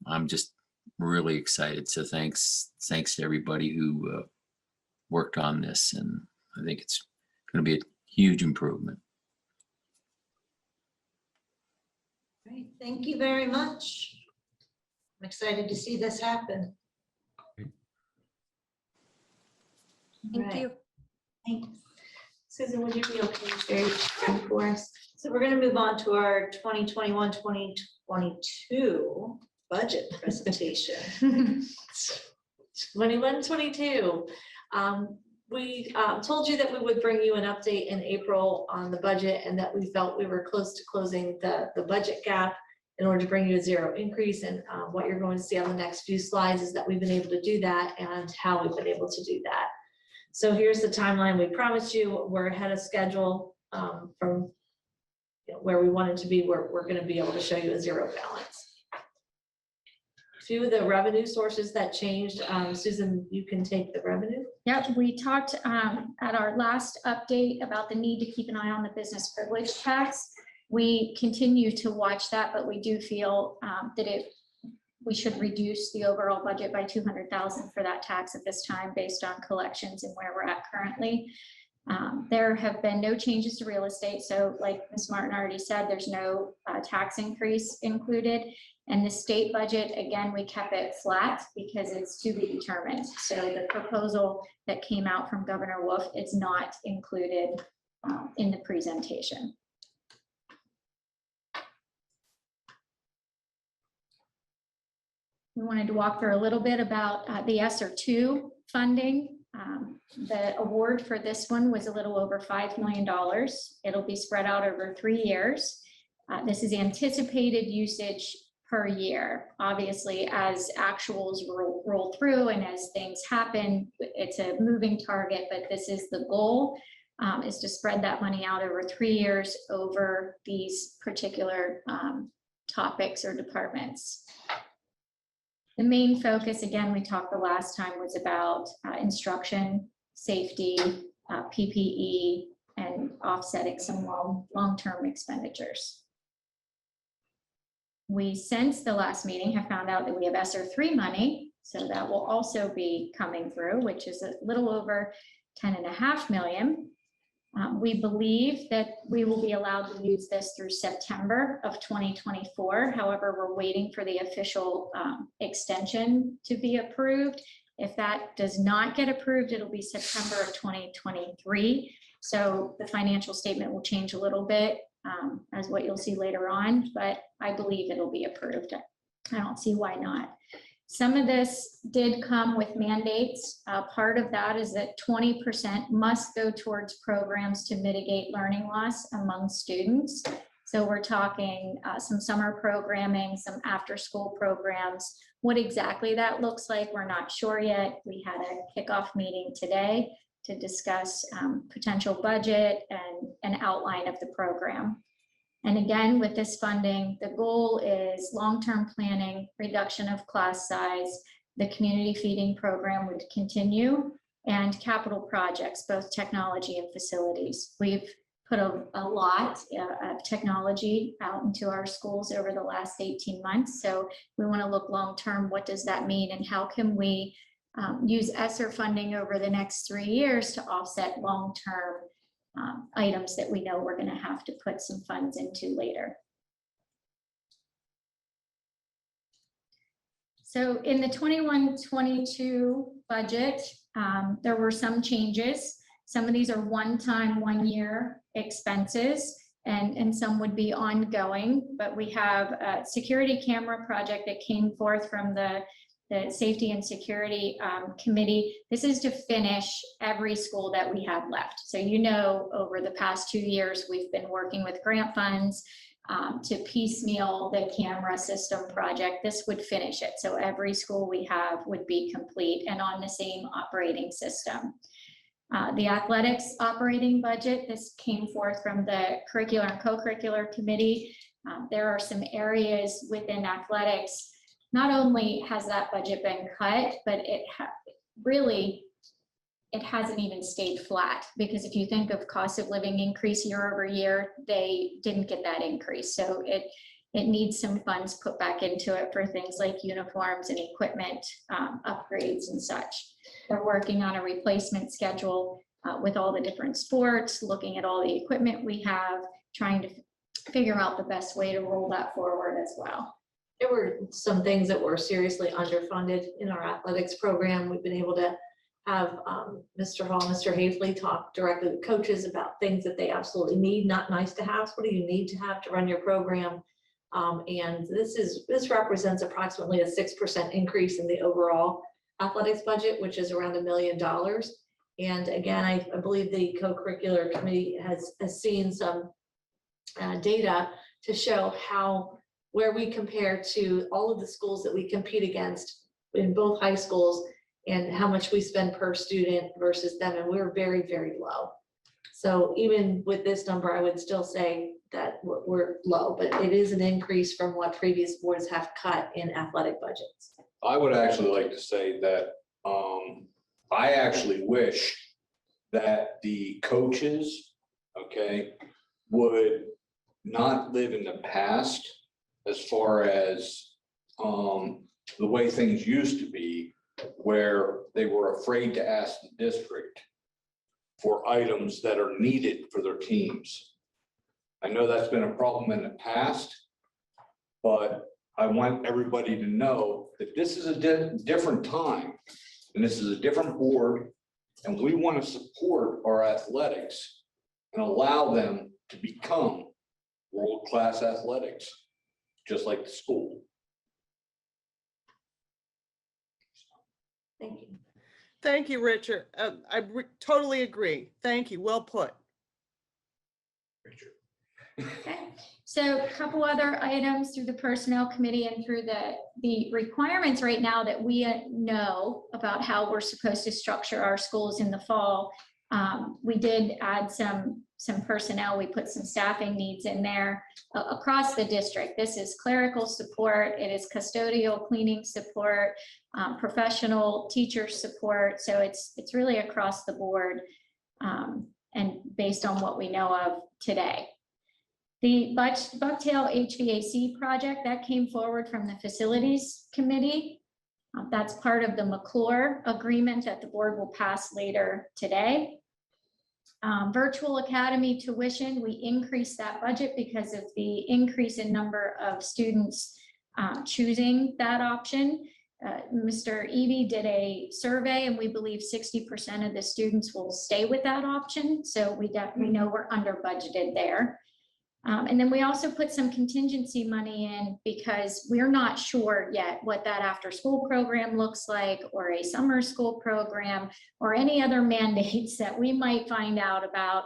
I'm just really excited. So thanks to everybody who worked on this, and I think it's going to be a huge improvement. Great, thank you very much. I'm excited to see this happen. Thank Right. you. Thanks. Susan, would you be okay to share your screen for us? So we're gonna move on to our 2021, 2022 budget presentation. 21, 22. We told you that we would bring you an update in April on the budget, and that we felt we were close to closing the budget gap in order to bring you a 0 increase. And what you're going to see on the next few slides is that we've been able to do that and how we've been able to do that. So here's the timeline we promised you. We're ahead of schedule from where we wanted to be. We're going to be able to show you a 0 balance. Few of the revenue sources that changed. Susan, you can take the revenue. Yep, we talked at our last update about the need to keep an eye on the business privilege tax. We continue to watch that, but we do feel that we should reduce the overall budget by $200,000 for that tax at this time based on collections and where we're at currently. There have been no changes to real estate. So like Ms. Martin already said, there's no tax increase included. And the state budget, again, we kept it flat because it's to be determined. So the proposal that came out from Governor Wolf, it's not included in the presentation. We wanted to walk through a little bit about the ESSER 2 funding. The award for this one was a little over $5 million. It'll be spread out over 3 years. This is anticipated usage per year. Obviously, as actuals roll through and as things happen, it's a moving target, but this is the goal, is to spread that money out over 3 years over these particular topics or departments. The main focus, again, we talked the last time, was about instruction, safety, PPE, and offsetting some long-term expenditures. We, since the last meeting, have found out that we have ESSER 3 money, so that will also be coming through, which is a little over 10.5 million. We believe that we will be allowed to use this through September of 2024. However, we're waiting for the official extension to be approved. If that does not get approved, it'll be September of 2023. So the financial statement will change a little bit as what you'll see later on, but I believe it'll be approved. I don't see why not. Some of this did come with mandates. Part of that is that 20% must go towards programs to mitigate learning loss among students. So we're talking some summer programming, some after-school programs. What exactly that looks like, we're not sure yet. We had a kickoff meeting today to discuss potential budget and an outline of the program. And again, with this funding, the goal is long-term planning, reduction of class size, the community feeding program would continue, and capital projects, both technology and facilities. We've put a lot of technology out into our schools over the last 18 months. So we want to look long-term, what does that mean, and how can we use ESSER funding over the next 3 years to offset long-term items that we know we're going to have to put some funds into later. So in the 21-22 budget, there were some changes. Some of these are one-time, one-year expenses, and some would be ongoing. But we have a security camera project that came forth from the Safety and Security Committee. This is to finish every school that we have left. So over the past 2 years, we've been working with grant funds to piecemeal the camera system project. This would finish it. So every school we have would be complete and on the same operating system. The athletics operating budget, this came forth from the Curricular and Co-Curricular Committee. There are some areas within athletics. Not only has that budget been cut, but it hasn't even stayed flat, because if you think of cost of living increase year over year, they didn't get that increase. So it needs some funds put back into it for things like uniforms and equipment upgrades and such. They're working on a replacement schedule with all the different sports, looking at all the equipment we have, trying to figure out the best way to roll that forward as well. There were some things that were seriously underfunded in our athletics program. We've been able to have Mr. Hall, Mr. Haefley talk directly with coaches about things that they absolutely need, not nice to have. What do you need to have to run your program? And this represents approximately a 6% increase in the overall athletics budget, which is around $1 million. And again, I believe the co-curricular committee has seen some data to show where we compare to all of the schools that we compete against in both high schools and how much we spend per student versus them. And we're very, very low. So even with this number, I would still say that we're low, but it is an increase from what previous boards have cut in athletic budgets. I would actually like to say that I actually wish that the coaches, would not live in the past as far as the way things used to be, where they were afraid to ask the district for items that are needed for their teams. I know that's been a problem in the past, but I want everybody to know that this is a different time and this is a different board, and we want to support our athletics and allow them to become world-class athletics, just like the school. Thank you. Thank you, Richard. Totally agree. Thank you. Well put. Richard. Okay, so a couple other items through the Personnel Committee and through the requirements right now that we know about how we're supposed to structure our schools in the fall. We did add some personnel. We put some staffing needs in there across the district. This is clerical support. It is custodial cleaning support, professional teacher support. So it's really across the board and based on what we know of today. The Bucktail HVAC project that came forward from the Facilities Committee. That's part of the McClure agreement that the board will pass later today. Virtual Academy tuition, we increased that budget because of the increase in number of students choosing that option. Mr. Evie did a survey and we believe 60% of the students will stay with that option. So we definitely know we're under budgeted there. And then we also put some contingency money in because we're not sure yet what that after school program looks like, or a summer school program, or any other mandates that we might find out about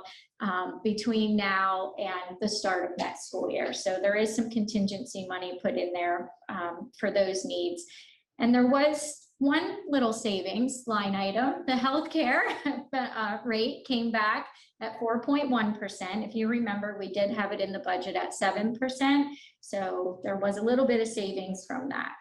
between now and the start of next school year. So there is some contingency money put in there for those needs. And there was one little savings line item, the healthcare rate came back at 4.1%. If you remember, we did have it in the budget at 7%. So there was a little bit of savings from that.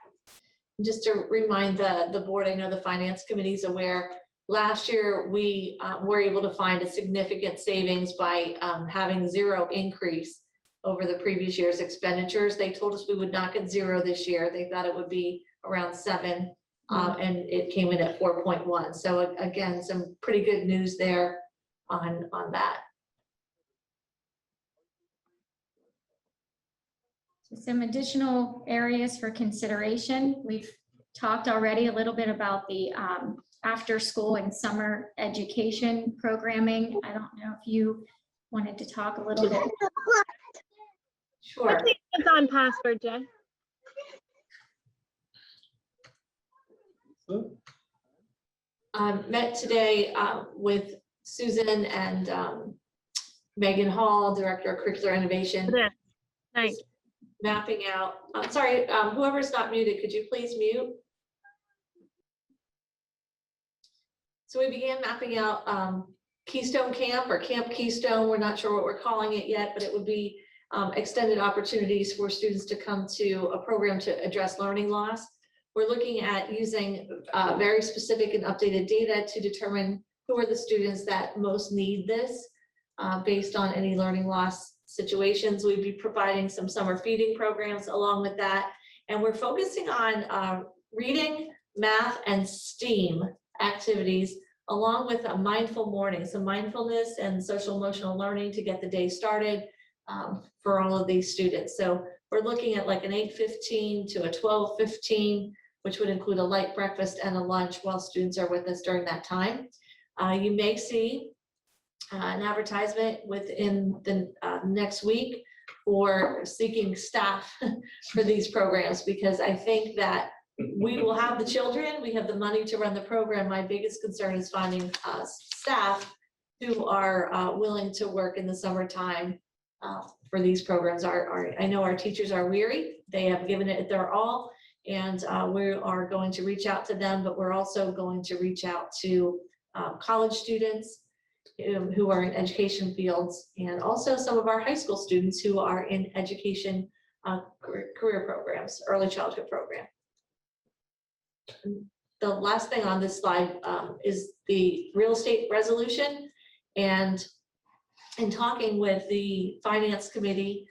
Just to remind the board, I know the Finance Committee is aware, last year we were able to find a significant savings by having zero increase over the previous year's expenditures. They told us we would not get zero this year. They thought it would be around 7, and it came in at 4.1. So again, some pretty good news there on that. So some additional areas for consideration. We've talked already a little bit about the after school and summer education programming. I don't know if you wanted to talk a little bit. Sure. It's on password, Jay. Met today with Susan and Megan Hall, Director of Curricular Innovation. Yeah. Nice. Mapping out, sorry, whoever's not muted, could you please mute? So we began mapping out Keystone Camp or Camp Keystone. We're not sure what we're calling it yet, but it would be extended opportunities for students to come to a program to address learning loss. We're looking at using very specific and updated data to determine who are the students that most need this based on any learning loss situations. We'd be providing some summer feeding programs along with that. And we're focusing on reading, math, and STEAM activities along with a mindful morning, some mindfulness and social emotional learning to get the day started for all of these students. So we're looking at like an 8:15 to a 12:15, which would include a light breakfast and a lunch while students are with us during that time. You may see an advertisement within the next week for seeking staff for these programs, because I think that we will have the children, we have the money to run the program. My biggest concern is finding staff who are willing to work in the summertime for these programs. I know our teachers are weary. They have given it their all, and we are going to reach out to them, but we're also going to reach out to college students who are in education fields, and also some of our high school students who are in education career programs, early childhood program. The last thing on this slide is the real estate resolution. And in talking with the Finance Committee,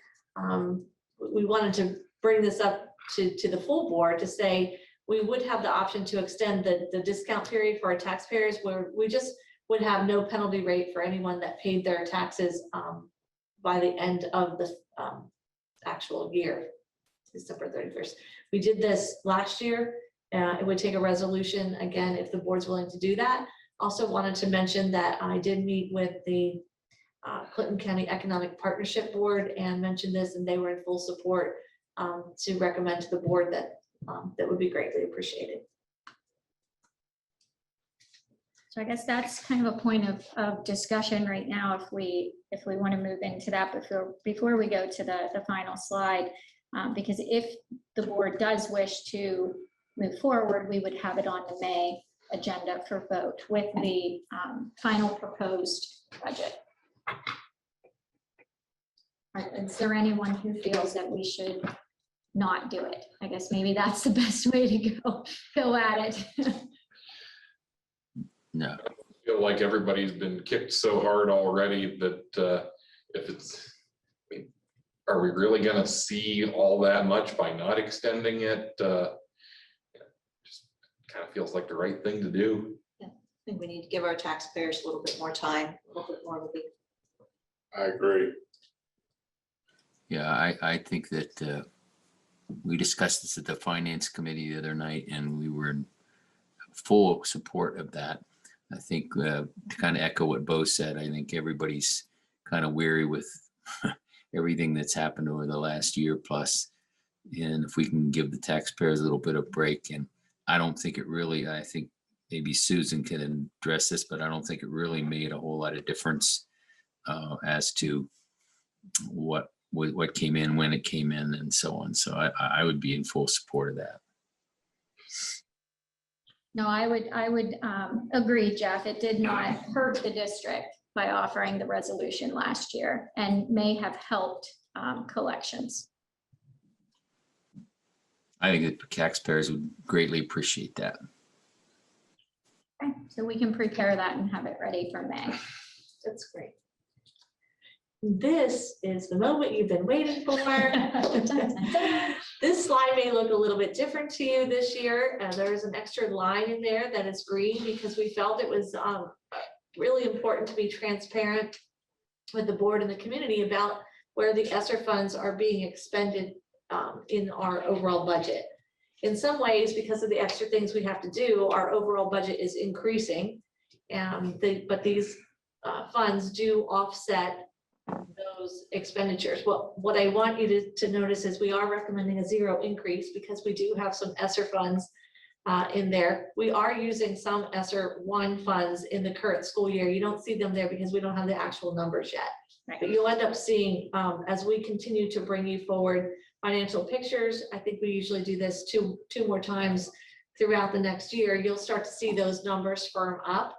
we wanted to bring this up to the full board to say we would have the option to extend the discount period for our taxpayers, where we just would have no penalty rate for anyone that paid their taxes by the end of the actual year, December 31st. We did this last year. It would take a resolution, again, if the board's willing to do that. Also wanted to mention that I did meet with the Clinton County Economic Partnership Board and mentioned this, and they were in full support to recommend to the board that that would be greatly appreciated. So I guess that's kind of a point of discussion right now, if we want to move into that before we go to the final slide. Because if the board does wish to move forward, we would have it on the May agenda for vote with the final proposed budget. Is there anyone who feels that we should not do it? I guess maybe that's the best way to go at it. No, I feel like everybody's been kicked so hard already that if it's, I mean, are we really gonna see all that much by not extending it? Just kind of feels like the right thing to do. I think we need to give our taxpayers a little bit more time, a little bit more relief. I agree. yeah, I think that we discussed this at the finance committee the other night, and we were in full support of that. I think to kind of echo what Bo said, I think everybody's kind of weary with everything that's happened over the last year plus. And if we can give the taxpayers a little bit of break, and I don't think it really, I think maybe Susan can address this, but I don't think it really made a whole lot of difference as to what came in, when it came in, and so on. So I would be in full support of that. No, I would agree, Jeff. It did not hurt the district by offering the resolution last year and may have helped collections. I think that taxpayers would greatly appreciate that. Okay, so we can prepare that and have it ready for May. That's great. This is the moment you've been waiting for. This slide may look a little bit different to you this year. There's an extra line in there that is green because we felt it was really important to be transparent with the board and the community about where the ESSER funds are being expended in our overall budget. In some ways, because of the extra things we have to do, our overall budget is increasing. But these funds do offset those expenditures. What I want you to notice is we are recommending a 0 increase because we do have some ESSER funds in there. We are using some ESSER 1 funds in the current school year. You don't see them there because we don't have the actual numbers yet. Right. But you'll end up seeing, as we continue to bring you forward financial pictures, I think we usually do this two more times throughout the next year, you'll start to see those numbers firm up.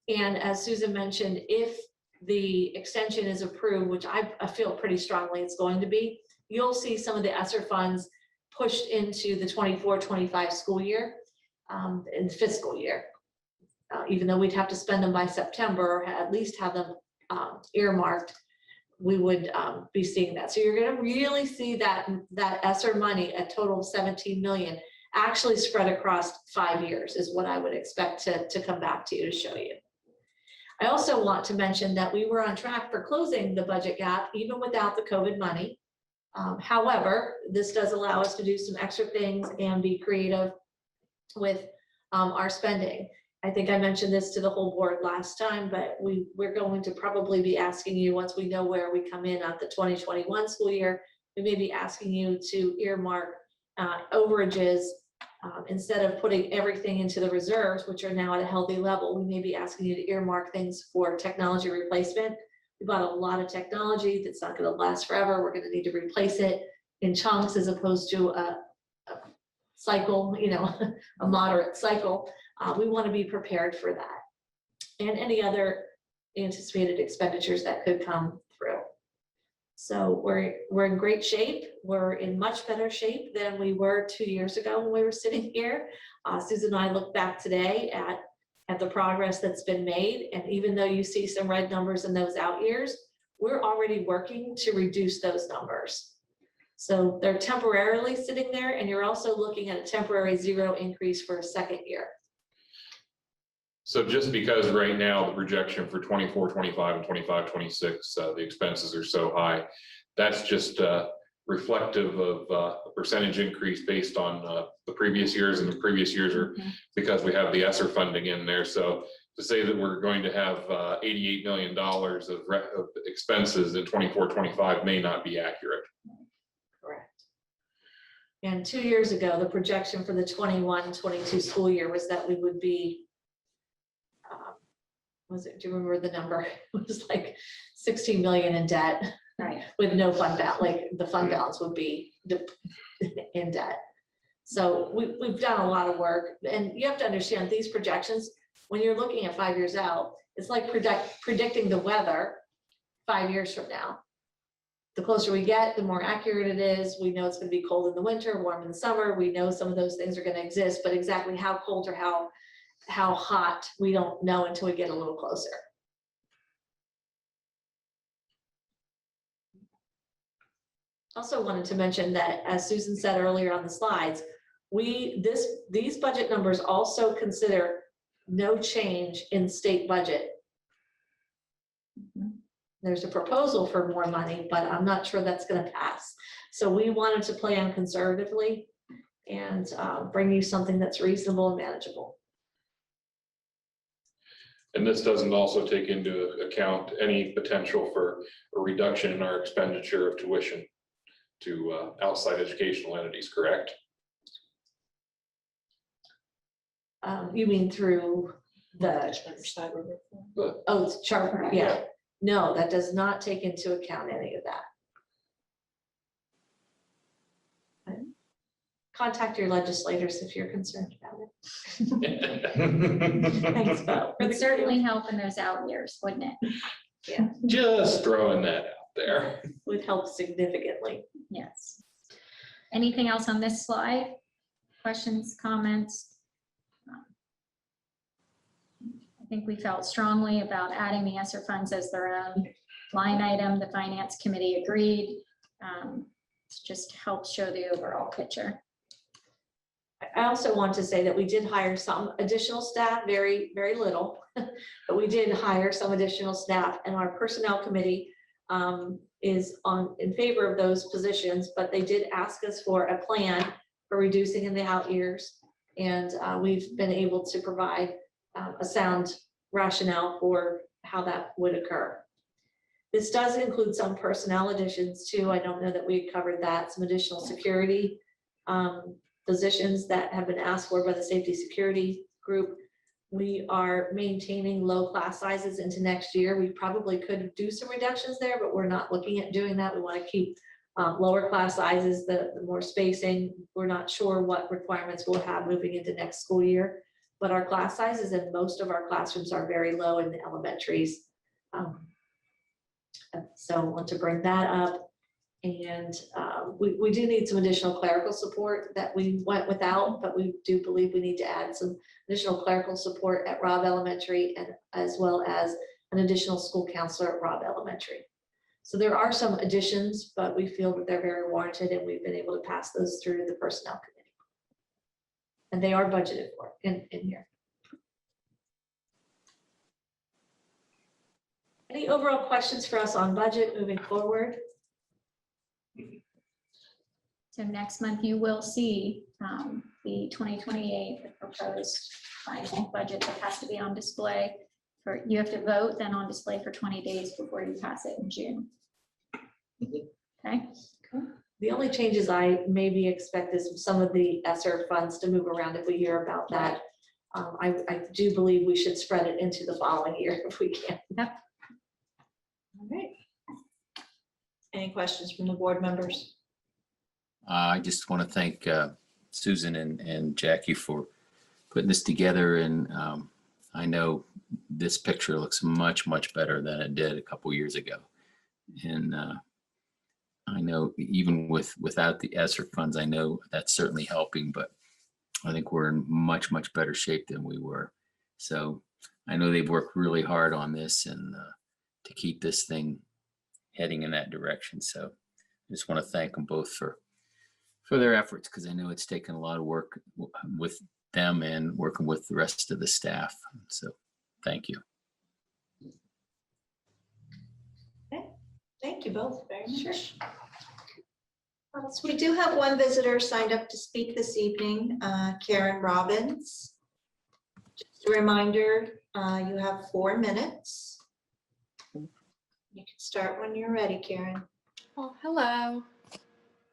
And as Susan mentioned, if the extension is approved, which I feel pretty strongly it's going to be, you'll see some of the ESSER funds pushed into the 24-25 school year and fiscal year. Even though we'd have to spend them by September, or at least have them earmarked, we would be seeing that. So you're going to really see that ESSER money, a total of 17 million, actually spread across 5 years is what I would expect to come back to you to show you. I also want to mention that we were on track for closing the budget gap even without the COVID money. However, this does allow us to do some extra things and be creative with our spending. I think I mentioned this to the whole board last time, but we're going to probably be asking you, once we know where we come in at the 2021 school year, we may be asking you to earmark overages. Instead of putting everything into the reserves, which are now at a healthy level, we may be asking you to earmark things for technology replacement. We bought a lot of technology that's not going to last forever. We're going to need to replace it in chunks as opposed to a cycle, a moderate cycle. We want to be prepared for that and any other anticipated expenditures that could come through. So we're in great shape. We're in much better shape than we were 2 years ago when we were sitting here. Susan and I look back today at the progress that's been made. And even though you see some red numbers in those out years, we're already working to reduce those numbers. So they're temporarily sitting there, and you're also looking at a temporary 0 increase for a second year. So just because right now the projection for 24, 25 and 25, 26, the expenses are so high, that's just reflective of a percentage increase based on the previous years, and the previous years are because we have the ESSER funding in there. So to say that we're going to have $88 million of expenses in 24-25 may not be accurate. Correct. And 2 years ago, the projection for the 21-22 school year was that we would be, do you remember the number? It was like 16 million in debt Right. with no fund balance, like the fund balance would be in debt. So we've done a lot of work, and you have to understand these projections, when you're looking at 5 years out, it's like predicting the weather 5 years from now. The closer we get, the more accurate it is. We know it's going to be cold in the winter, warm in the summer. We know some of those things are going to exist, but exactly how cold or how hot, we don't know until we get a little closer. Also wanted to mention that, as Susan said earlier on the slides, these budget numbers also consider no change in state budget. There's a proposal for more money, but I'm not sure that's going to pass. So we wanted to plan conservatively and bring you something that's reasonable and manageable. And this doesn't also take into account any potential for a reduction in our expenditure of tuition to outside educational entities, correct? You mean through the, oh, it's charter, yeah. No, that does not take into account any of that. Okay. Contact your legislators if you're concerned about it. Thanks, Bo. Would certainly help in those out years, wouldn't it? Yeah, Just throwing that out there. would help significantly. Yes. Anything else on this slide? Questions, comments? I think we felt strongly about adding the ESSER funds as their own line item. The finance committee agreed. It just helps show the overall picture. I also want to say that we did hire some additional staff, very, very little, but we did hire some additional staff, and our personnel committee is in favor of those positions, but they did ask us for a plan for reducing in the out years. And we've been able to provide a sound rationale for how that would occur. This does include some personnel additions too. I don't know that we covered that. Some additional security positions that have been asked for by the safety security group. We are maintaining low class sizes into next year. We probably could do some reductions there, but we're not looking at doing that. We want to keep lower class sizes, the more spacing. We're not sure what requirements we'll have moving into next school year, but our class sizes in most of our classrooms are very low in the elementaries. So I want to bring that up. And we do need some additional clerical support that we went without, but we do believe we need to add some additional clerical support at Robb Elementary, and as well as an additional school counselor at Robb Elementary. So there are some additions, but we feel that they're very warranted, and we've been able to pass those through the personnel committee. And they are budgeted for in here. Any overall questions for us on budget moving forward? So next month you will see the 2028 the proposed final budget that has to be on display. You have to vote, then on display for 20 days before you pass it in June. Okay. The only changes I maybe expect is some of the ESSER funds to move around if we hear about that. I do believe we should spread it into the following year if we can. Yep. All right. Any questions from the board members? I just want to thank Susan and Jackie for putting this together. And I know this picture looks much, much better than it did a couple years ago. And I know even without the ESSER funds, I know that's certainly helping, but I think we're in much, much better shape than we were. So I know they've worked really hard on this and to keep this thing heading in that direction. So I just want to thank them both for their efforts, because I know it's taken a lot of work with them and working with the rest of the staff. So thank you. Okay. Thank you both very much. So we do have one visitor signed up to speak this evening, Karen Robbins. Just A reminder, you have 4 minutes. You can start when you're ready, Karen. Oh, hello.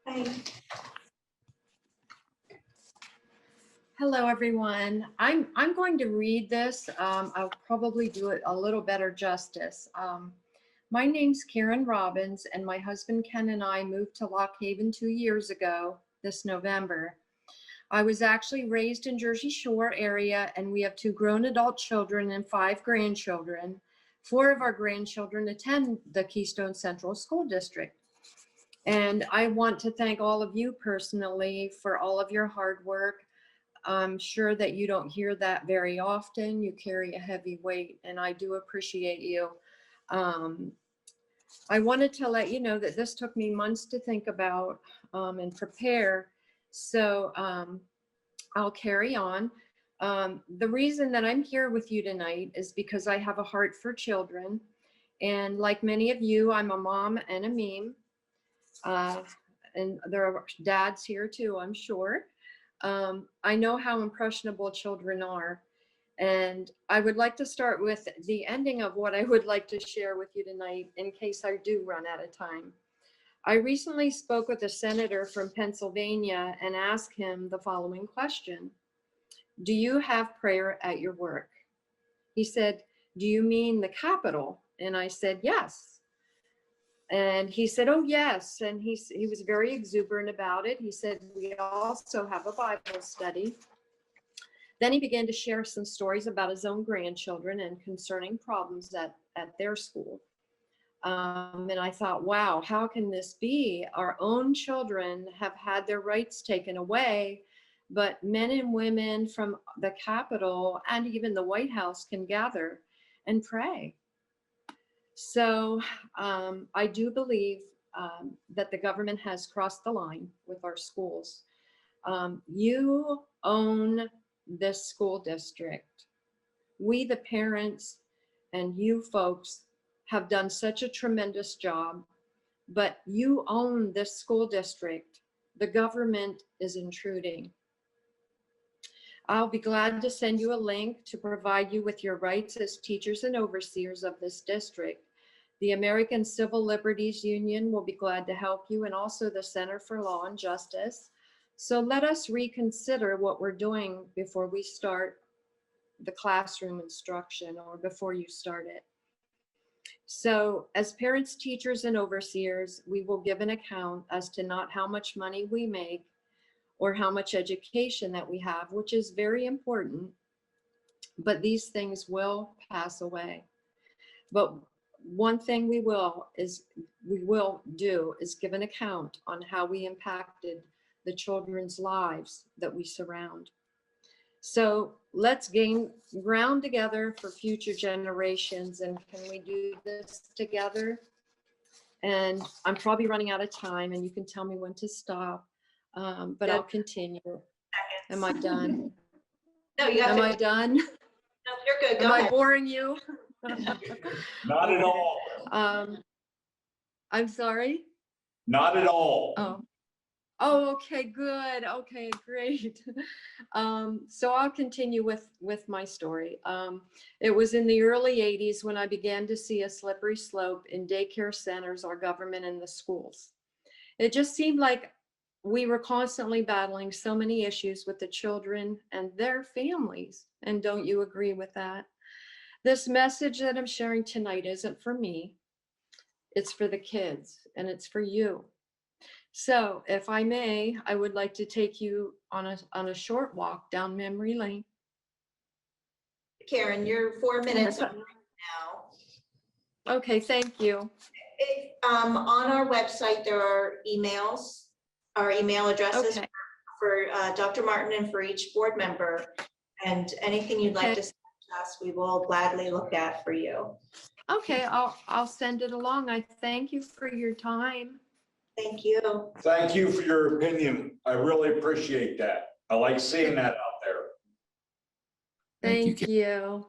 Hi. Hello, everyone. I'm going to read this. I'll probably do it a little better justice. My name's Karen Robbins, and my husband Ken and I moved to Lock Haven 2 years ago this November. I was actually raised in Jersey Shore area, and we have 2 grown adult children and 5 grandchildren. 4 of our grandchildren attend the Keystone Central School District. And I want to thank all of you personally for all of your hard work. I'm sure that you don't hear that very often. You carry a heavy weight, and I do appreciate you. I wanted to let you know that this took me months to think about and prepare. So I'll carry on. The reason that I'm here with you tonight is because I have a heart for children. And like many of you, I'm a mom and a meme. And there are dads here too, I'm sure. I know how impressionable children are. And I would like to start with the ending of what I would like to share with you tonight in case I do run out of time. I recently spoke with a senator from Pennsylvania and asked him the following question. Do you have prayer at your work? He said, do you mean the Capitol? And I said, yes. And he said, oh, yes. And he was very exuberant about it. He said, we also have a Bible study. Then he began to share some stories about his own grandchildren and concerning problems at their school. And I thought, wow, how can this be? Our own children have had their rights taken away, but men and women from the Capitol and even the White House can gather and pray. So I do believe that the government has crossed the line with our schools. You own this school district. We, the parents, and you folks have done such a tremendous job, but you own this school district. The government is intruding. I'll be glad to send you a link to provide you with your rights as teachers and overseers of this district. The American Civil Liberties Union will be glad to help you, and also the Center for Law and Justice. So let us reconsider what we're doing before we start the classroom instruction or before you start it. So as parents, teachers, and overseers, we will give an account as to not how much money we make or how much education that we have, which is very important, but these things will pass away. But one thing we will do is give an account on how we impacted the children's lives that we surround. So let's gain ground together for future generations. And can we do this together? And I'm probably running out of time, and you can tell me when to stop, but I'll continue. Am I done? No, you got Am 50. I done? No, you're good. Am Go I ahead. boring you? Not at all. I'm sorry? Not at all. Oh, okay, good. Okay, great. So I'll continue with my story. It was in the early 80s when I began to see a slippery slope in daycare centers, our government, and the schools. It just seemed like we were constantly battling so many issues with the children and their families. And don't you agree with that? This message that I'm sharing tonight isn't for me. It's for the kids, and it's for you. So if I may, I would like to take you on a short walk down memory lane. Karen, you're 4 minutes up now. Okay, thank you. On our website, there are emails, our email addresses Okay. for Dr. Martin and for each board member. And anything you'd like Okay. to send to us, we will gladly look at for you. Okay, I'll send it along. I thank you for your time. Thank you. Thank you for your opinion. I really appreciate that. I like seeing that out there. Thank you, Thank you.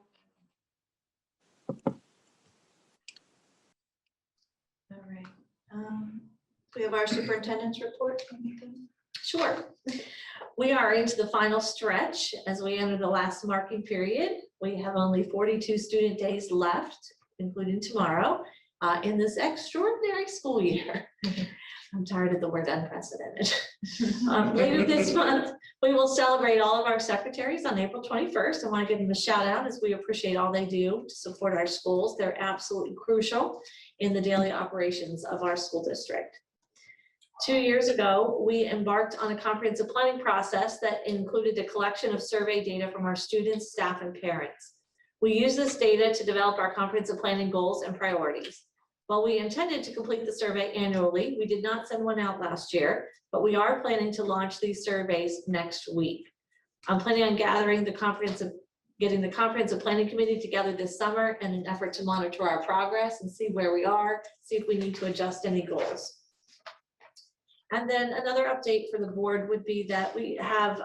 All right. We have our superintendent's report. Sure. We are into the final stretch as we enter the last marking period. We have only 42 student days left, including tomorrow, in this extraordinary school year. I'm tired of the word unprecedented. Later this month, we will celebrate all of our secretaries on April 21st. I want to give them a shout out as we appreciate all they do to support our schools. They're absolutely crucial in the daily operations of our school district. 2 years ago, we embarked on a comprehensive planning process that included a collection of survey data from our students, staff, and parents. We use this data to develop our comprehensive planning goals and priorities. While we intended to complete the survey annually, we did not send one out last year, but we are planning to launch these surveys next week. I'm planning on getting the comprehensive planning committee together this summer in an effort to monitor our progress and see where we are, see if we need to adjust any goals. And then another update for the board would be that we have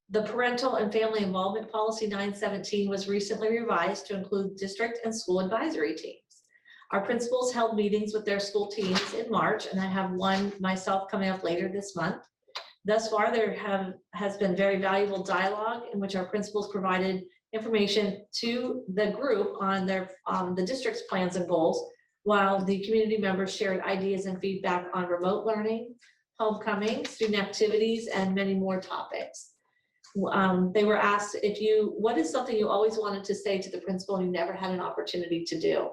the parental and family involvement policy 917 was recently revised to include district and school advisory teams. Our principals held meetings with their school teams in March, and I have one myself coming up later this month. Thus far, there has been very valuable dialogue in which our principals provided information to the group on the district's plans and goals, while the community members shared ideas and feedback on remote learning, homecoming, student activities, and many more topics. They were asked what is something you always wanted to say to the principal and you never had an opportunity to do?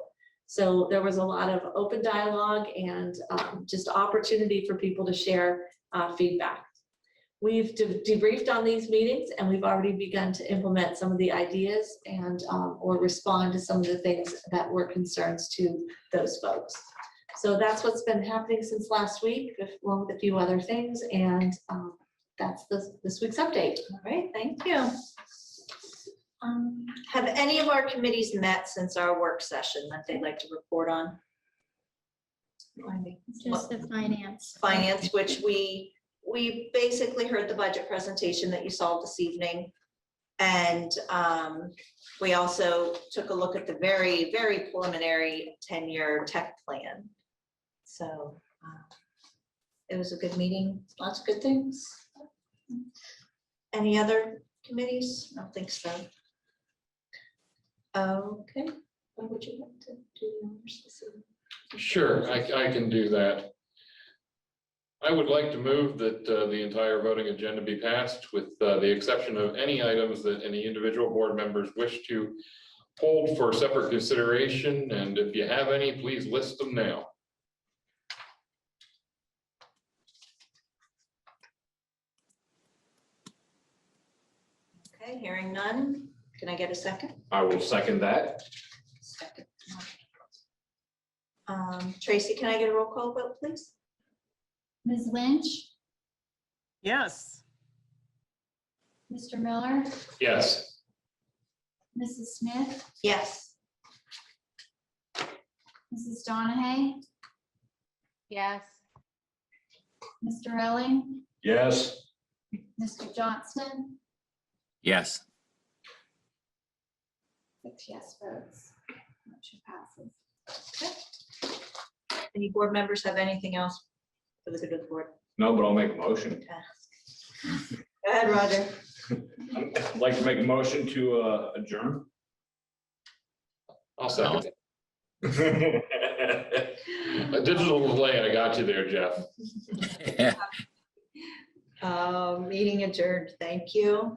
So there was a lot of open dialogue and just opportunity for people to share feedback. We've debriefed on these meetings and we've already begun to implement some of the ideas and or respond to some of the things that were concerns to those folks. So that's what's been happening since last week, along with a few other things. And that's this week's update. All right, thank you. Have any of our committees met since our work session that they'd like to report on? Just the finance. Finance, which we basically heard the budget presentation that you saw this evening. And we also took a look at the very, very preliminary 10-year tech plan. So it was a good meeting, lots of good things. Any other committees? I don't think so. Okay, what would you like to do? Sure, I can do that. I would like to move that the entire voting agenda be passed with the exception of any items that any individual board members wish to hold for separate consideration. And if you have any, please list them now. Okay, hearing none. Can I get a second? I will second that. Second. Tracy, can I get a roll call vote, please? Ms. Lynch, Yes. Mr. Miller, Yes. Mrs. Smith, Yes. Mrs. Donahue, Yes. Mr. Elling, Yes. Mr. Johnston, Yes. 6 yes votes. Motion passes. Any board members have anything else for the good of the board? No, but I'll make a motion. Go ahead, Roger. I'd like to make a motion to adjourn. I'll second it. A digital delay, I got you there, Jeff. Meeting adjourned. Thank you.